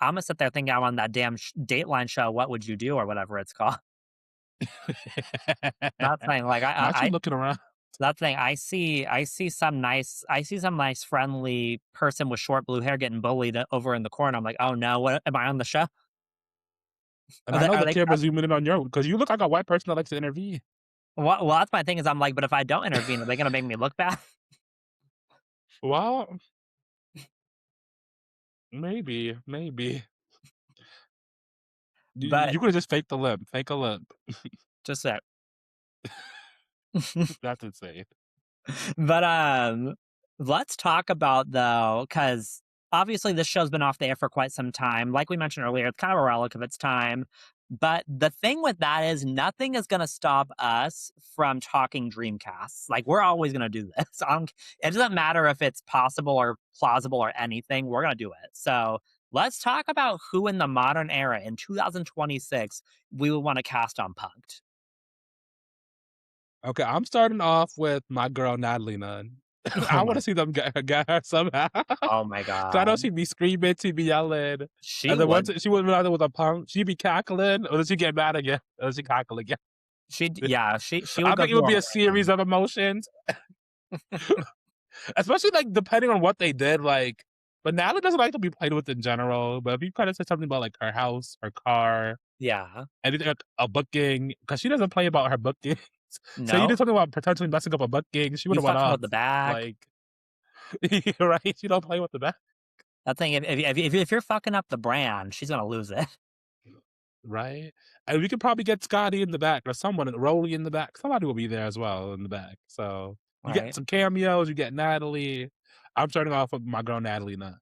Imma sit there thinking I'm on that damn Dateline show, What Would You Do or whatever it's called. That's thing, like Not you looking around. that thing, I see some nice friendly person with short blue hair getting bullied over in the corner. I'm like, oh no, what am I on the show? And I know Are the they? camera's zooming in on your because you look like a white person that likes to intervene. Well, that's my thing is I'm like, but if I don't intervene, are they gonna make me look bad? Well, maybe. But You could have just faked the limp. Fake a limp. just that. That's insane. But, let's talk about though, because obviously this show's been off the air for quite some time. Like we mentioned earlier, it's kind of a relic of its time. But the thing with that is nothing is gonna stop us from talking Dreamcasts. Like, we're always gonna do this. It doesn't matter if it's possible or plausible or anything, we're gonna do it. So, let's talk about who in the modern era in 2026 we would wanna cast on Punk'd. Okay, I'm starting off with my girl Natalie Nunn. Oh I my wanna see them get her somehow. oh my 'Cause I know god. she'd be screaming, she'd be yelling, She and then once would she would rather with a punk, she'd be cackling, or does she get mad again? Or does she cackle again? yeah, she would I go think it through would a be a whole series rant. of emotions, especially, like, depending on what they did, like but Natalie doesn't like to be played with in general, but if you kinda said something about, like, her house, her car, Yeah. anything like a booking, because she doesn't play about her bookings. So you did No, something about potentially messing up a booking, she you would've went fucking off, with the bag. like right? You don't play with the best, That thing, if you're fucking up the brand, she's gonna lose it, right? And we could probably get Scotty in the back or someone, Rolly in the back. Somebody will be there as well in the back. So you get right? some cameos, you get Natalie. I'm starting off with my girl Natalie Nunn.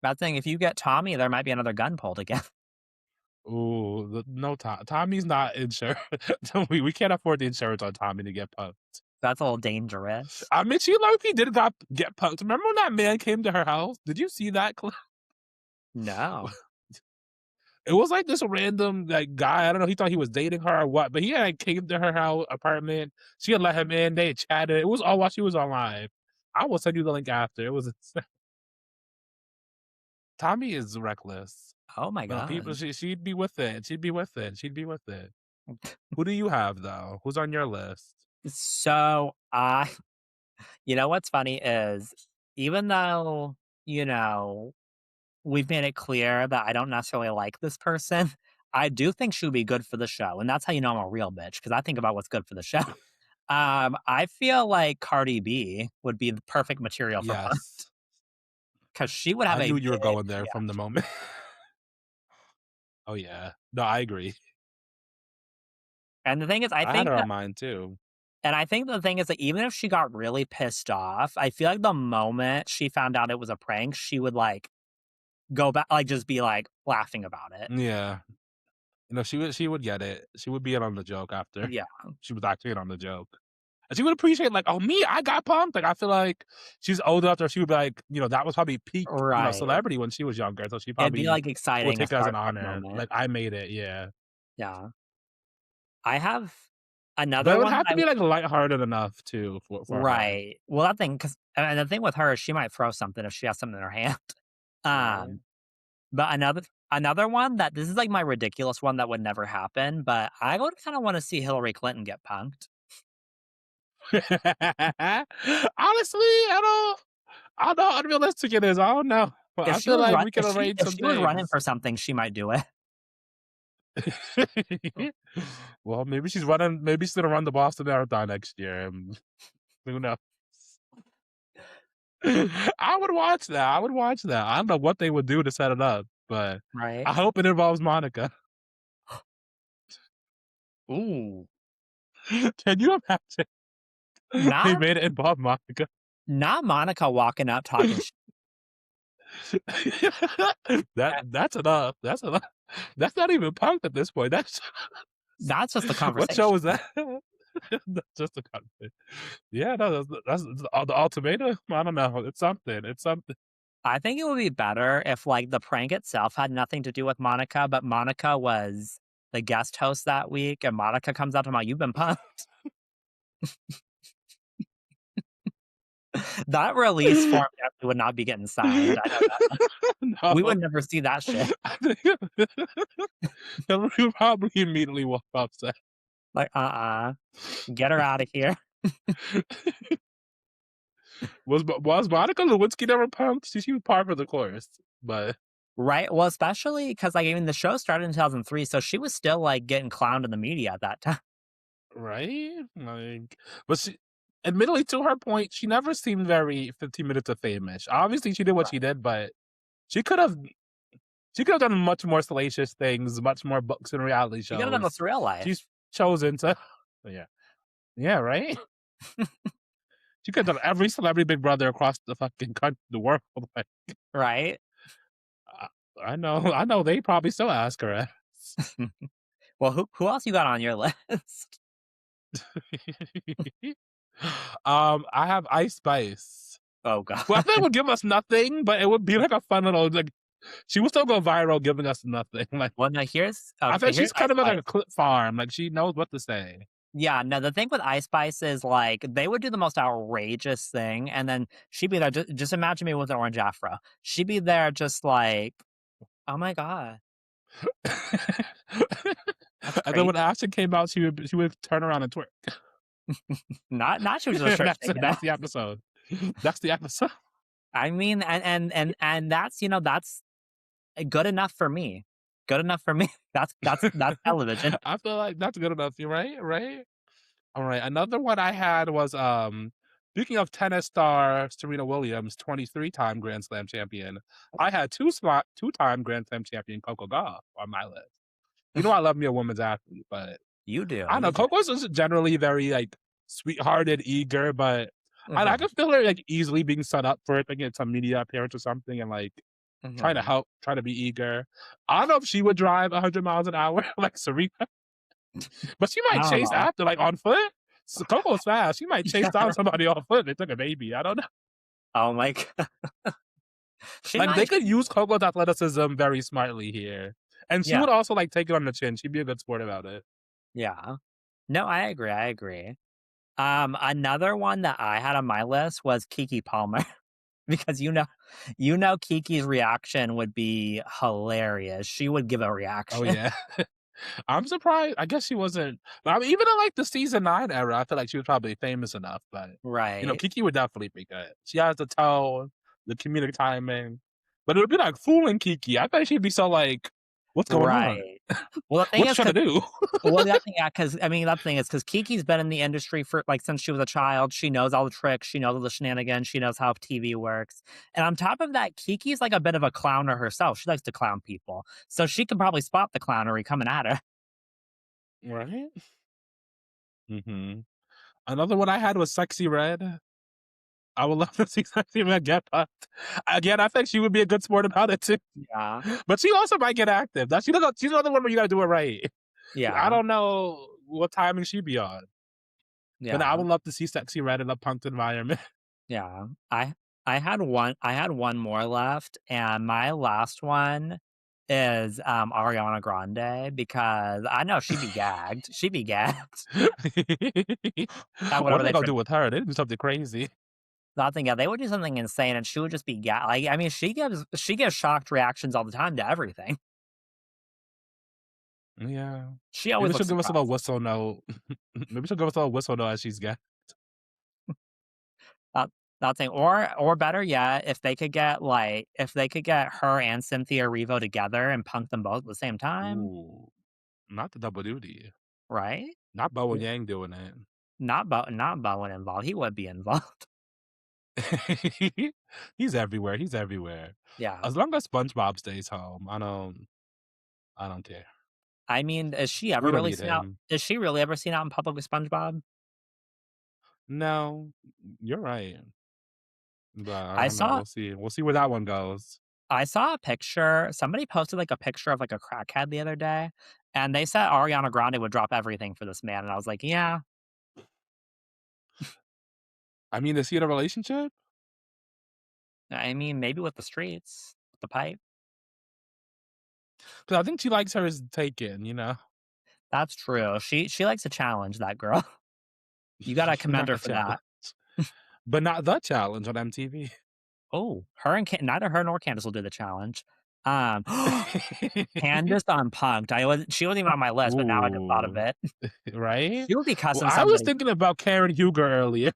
That thing, if you get Tommy, there might be another gun pulled again. Ooh, no Tommy's not insured. We can't afford the insurance on Tommy to get punked. That's a little dangerous. I mean, she low-key did get punked. Remember when that man came to her house? Did you see that clip? No. It was like this random like guy. I don't know. He thought he was dating her or what, but he had came to her house apartment. She had let him in. They had chatted. It was all while she was on live. I will send you the link after. It was Tommy is reckless, Oh my but people god. she'd be with it. She'd be with it. She'd be with it. Who do you have though? Who's on your list? So, I you know what's funny is even though, you know, we've made it clear that I don't necessarily like this person, I do think she would be good for the show, and that's how you know I'm a real bitch because I think about what's good for the show. I feel like Cardi B would be the perfect material for Yes. Punk'd because she would have I a knew you were big going there from the reaction, moment. Oh yeah. No, I agree. and the thing is, I had her on mine too. I think the thing is that even if she got really pissed off, I feel like the moment she found out it was a prank, she would, like, go back like, just be, like, laughing about it. Yeah. She would get it. She would be in on the joke after. Yeah, She was actually in on the joke. And she would appreciate like, "Oh, me, I got punked." Like, I feel like she's old enough that she would be like, that was probably peak, right. celebrity when she was younger, so she It'd be, probably like, would exciting, a take it as an starstruck honor, moment. like, "I made it," yeah. Yeah. I have But another it would one have that to I be, like, lighthearted enough too for her, right. Well, that thing, because and the thing with her is she might throw something if she has something in her hand. right? Um, but another one that this is, like, my ridiculous one that would never happen, but I would kinda wanna see Hillary Clinton get punked. Honestly, I don't know how unrealistic it is, I don't know. But I feel like we can arrange If some she was running things. for something, she might do it. Well, maybe she's gonna run the Boston Marathon next year, who knows? I would watch that, I would watch that. I don't know what they would do to set it up, but Right? I hope it involves Monica. Ooh. Can you imagine if they Not made it involve Monica? not Monica walking up talking sh That's enough, that's enough. That's not even punked at this point, that's that's just the what show conversation. is that? That's just a conversation. Yeah, no, that's the ultimatum? I don't know, it's something. I think it would be better if, like, the prank itself had nothing to do with Monica, but Monica was the guest host that week, and Monica comes out to my, "You've been punked." That release form definitely would not be getting signed, I know that. We would No. never see that shit. I think he'll probably immediately walk upset. Like, get her out of here. Was Monica Lewinsky never punked? She was par for the course, but Right? Well, especially because, like, even the show started in 2003, so she was still, like, getting clowned in the media at that time. right? Like, but she admittedly, to her point, she never seemed very 15 Minutes of Fame-ish. Obviously, she did what she Right. did, but she could have she could have done much more salacious things, much more books and reality You gotta know shows. this real She's life, chosen to yeah. Yeah, right? She could have done every celebrity Big Brother across the world, like, right? I I know they probably still ask her ass. Well, who else you got on your list? I have Ice Spice, Oh god. who I think would give us nothing, but it would be like a fun little like she would still go viral giving us nothing. Like Well, no, I think here's she's Ice kind of like a Spice. clip farm. Like she knows what to say. Yeah, no, the thing with Ice Spice is, like, they would do the most outrageous thing, and then she'd be there just imagine me with an orange afro. She'd be there just like, "Oh my god, that's And then crazy." when Ashton came out, she would turn around and twerk. Not she was just shirt shaking That's off. the episode. That's the episode. I mean, and that's, that's good enough for me. Good enough for me. That's television. I feel like that's good enough. You're right, right? All right. Another one I had was speaking of tennis star Serena Williams, 23-time Grand Slam champion. I had two-time Grand Slam champion Coco Gauff on my list. I love me a women's athlete, but You I do, don't know. you do. Coco's just generally very like sweethearted, eager, but I Mhm, can feel her like easily being set up for it, thinking it's a media appearance or something, and like trying to mhm. help, trying to be eager. I don't know if she would drive 100 miles an hour like Serena, but she I might don't chase know. after like on foot. Coco's fast. She might chase down somebody on foot. They took a baby. I don't know. Oh my god. She Like they might could she use Coco's athleticism very smartly here, and she yeah, would also like take it on the chin. She'd be a good sport about it. yeah. No, I agree, I agree. Another one that I had on my list was Kiki Palmer because Kiki's reaction would be hilarious. She would give a Oh reaction. yeah. I'm surprised. I guess she wasn't. I mean, even in like the season 9 era, I feel like she was probably famous enough. But Right. Kiki would definitely be good. She has the tone, the comedic timing. But it would be like fooling Kiki. I bet she'd be so like, "What's going on? Right. Well, the thing What you is, trying to because do?" well, that thing, yeah, because I mean, that thing is because Kiki's been in the industry for like since she was a child. She knows all the tricks. She knows all the shenanigans. She knows how TV works. And on top of that, Kiki's like a bit of a clowner herself. She likes to clown people, so she can probably spot the clownery coming at her. Right? Hmm. Another one I had was Sexy Red. I would love to see Sexy Red get pumped. Again, I think she would be a good sport about it too. Yeah, But she also might get active. She's another one where you gotta do it right. I yeah, don't know what timing she'd be on. But I yeah, would love to see Sexy Red in a punked environment. yeah. I had one more left, and my last one is Ariana Grande because I know she'd be gagged. She'd be gagged at What whatever are they they gonna try. do with her? They do something crazy. Nothing, yeah, they would do something insane, and she would just be like, I mean, she gives shocked reactions all the time to everything. Yeah. She Maybe always she'll looks give us a little surprised. whistle note. Maybe she'll give us a little whistle note as she's get. That that thing, or better yet, if they could get her and Cynthia Erivo together and punk them both at the same time, Ooh, not the double duty. right? Not Bo and W Yang doing it. not Bowen involved, he would be involved. He's everywhere. He's everywhere. Yeah. As long as SpongeBob stays home, I don't care. I mean, We don't need him. is she really ever seen out in public with SpongeBob? No, you're right. But I I don't know. saw We'll see. We'll see where that one goes. I saw a picture somebody posted, like, a picture of, like, a crackhead the other day, and they said Ariana Grande would drop everything for this man, and I was like, "Yeah, I mean, is he in a relationship? I mean, maybe with the streets, with the pipe." Because I think she likes her as taken. That's true. She likes a challenge, that girl. You gotta commend Not her a for challenge. that. But not the challenge on MTV. Oh, neither her nor Candace will do the challenge. Um, Candace on Punk'd, she wasn't even on my list, but now I just thought of Ooh, it. right? She would be Well, cussing I was somebody. thinking about Karen Huger earlier.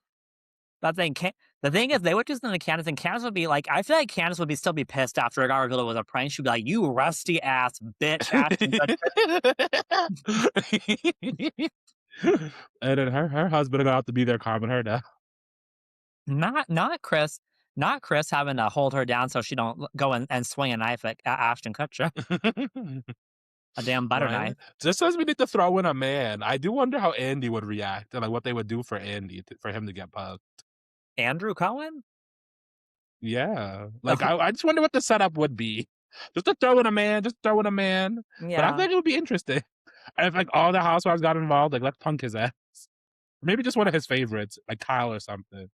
That thing can The thing is, they would do something to Candace, and Candace would be like, I feel like Candace would still be pissed after it got revealed it was a prank. She'd be like, "You rusty ass bitch," Ashton Kutcher. And then her husband got to be there calming her down. Not Chris, not Chris having to hold her down so she don't go and swing a knife at Ashton Kutcher, a damn butter Right? knife. Just as we need to throw in a man, I do wonder how Andy would react and like what they would do for for him to get pugged. Andrew Cohen? Yeah. Like I just wonder what the setup would be. Just to throw in a man, just throw in a man. But I Yeah. think it would be interesting. If like all the housewives got involved, like let's punk his ass. Maybe just one of his favorites, like Kyle or something.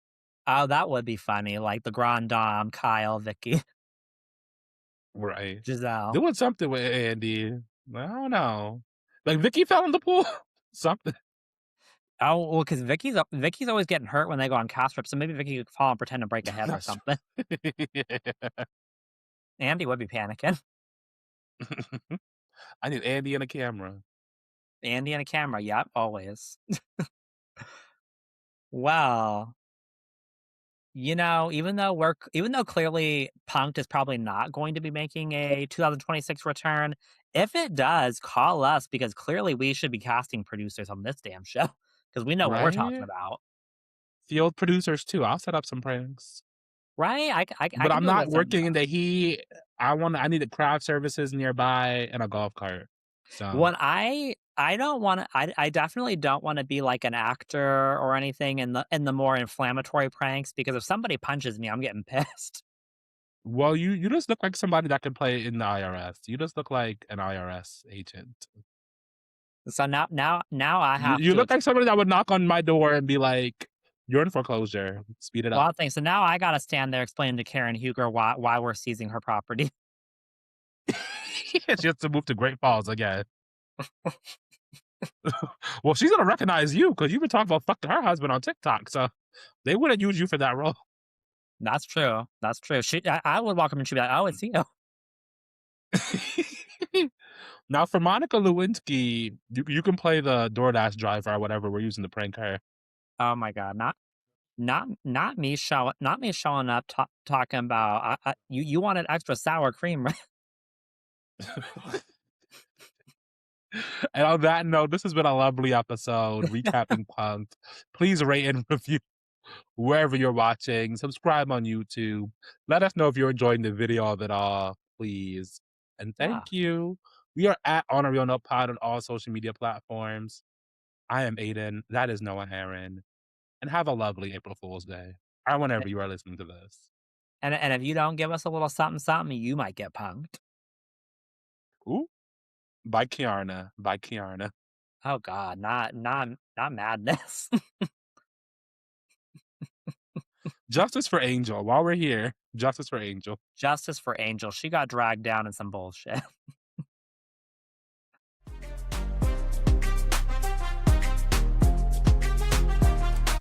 Oh, that would be funny, like the Grand Dame, Kyle, Vicky, Right. Giselle. Doing something with Andy. I don't know. Like Vicky fell in the pool. Something. Oh, well, because Vicky's always getting hurt when they go on cast trips, so maybe Vicky could fall and pretend to break a hip or That's something. Andy would be panicking. I need Andy and a camera. Andy and a camera, yep, always. Well, even though clearly Punk'd is probably not going to be making a 2026 return, if it does, call us because clearly we should be casting producers on this damn show because we know what we're talking Right? about, Field producers too. I'll set up some pranks. right? I But can I'm do a not little something. working in the heat. I needed craft services nearby and a golf cart. So When I don't wanna I definitely don't wanna be like an actor or anything in the more inflammatory pranks because if somebody punches me, I'm getting pissed. well, you just look like somebody that can play in the IRS. You just look like an IRS agent. So now I have You to look ex like somebody that would knock on my door and be like, "You're in foreclosure. Speed it well, up." I think so now I gotta stand there explaining to Karen Huger why we're seizing her property. She has to move to Great Falls again. Well, she's gonna recognize you because you've been talking about fucking her husband on TikTok, so they wouldn't use you for that role. That's true, that's true. I would walk up and she'd be like, "Oh, it's you." Now for Monica Lewinsky, you can play the DoorDash driver or whatever we're using to prank her. Oh my god, not me showing up talking about, you wanted extra sour cream, right? And on that note, this has been a lovely episode recapping Punk'd. Please rate and review wherever you're watching. Subscribe on YouTube. Let us know if you're enjoying the video of it all, please. And Yeah, thank you. We are at On a Real Note Pod on all social media platforms. I am Aiden. That is Noah Aaron. And have a lovely April Fool's Day. Or whenever you are listening to this. and if you don't give us a little something, something, you might get punked. Ooh, by Kiarna. By Kiarna. Oh god, not madness. Justice for Angel. While we're here, justice for Angel. Justice for Angel, she got dragged down in some bullshit.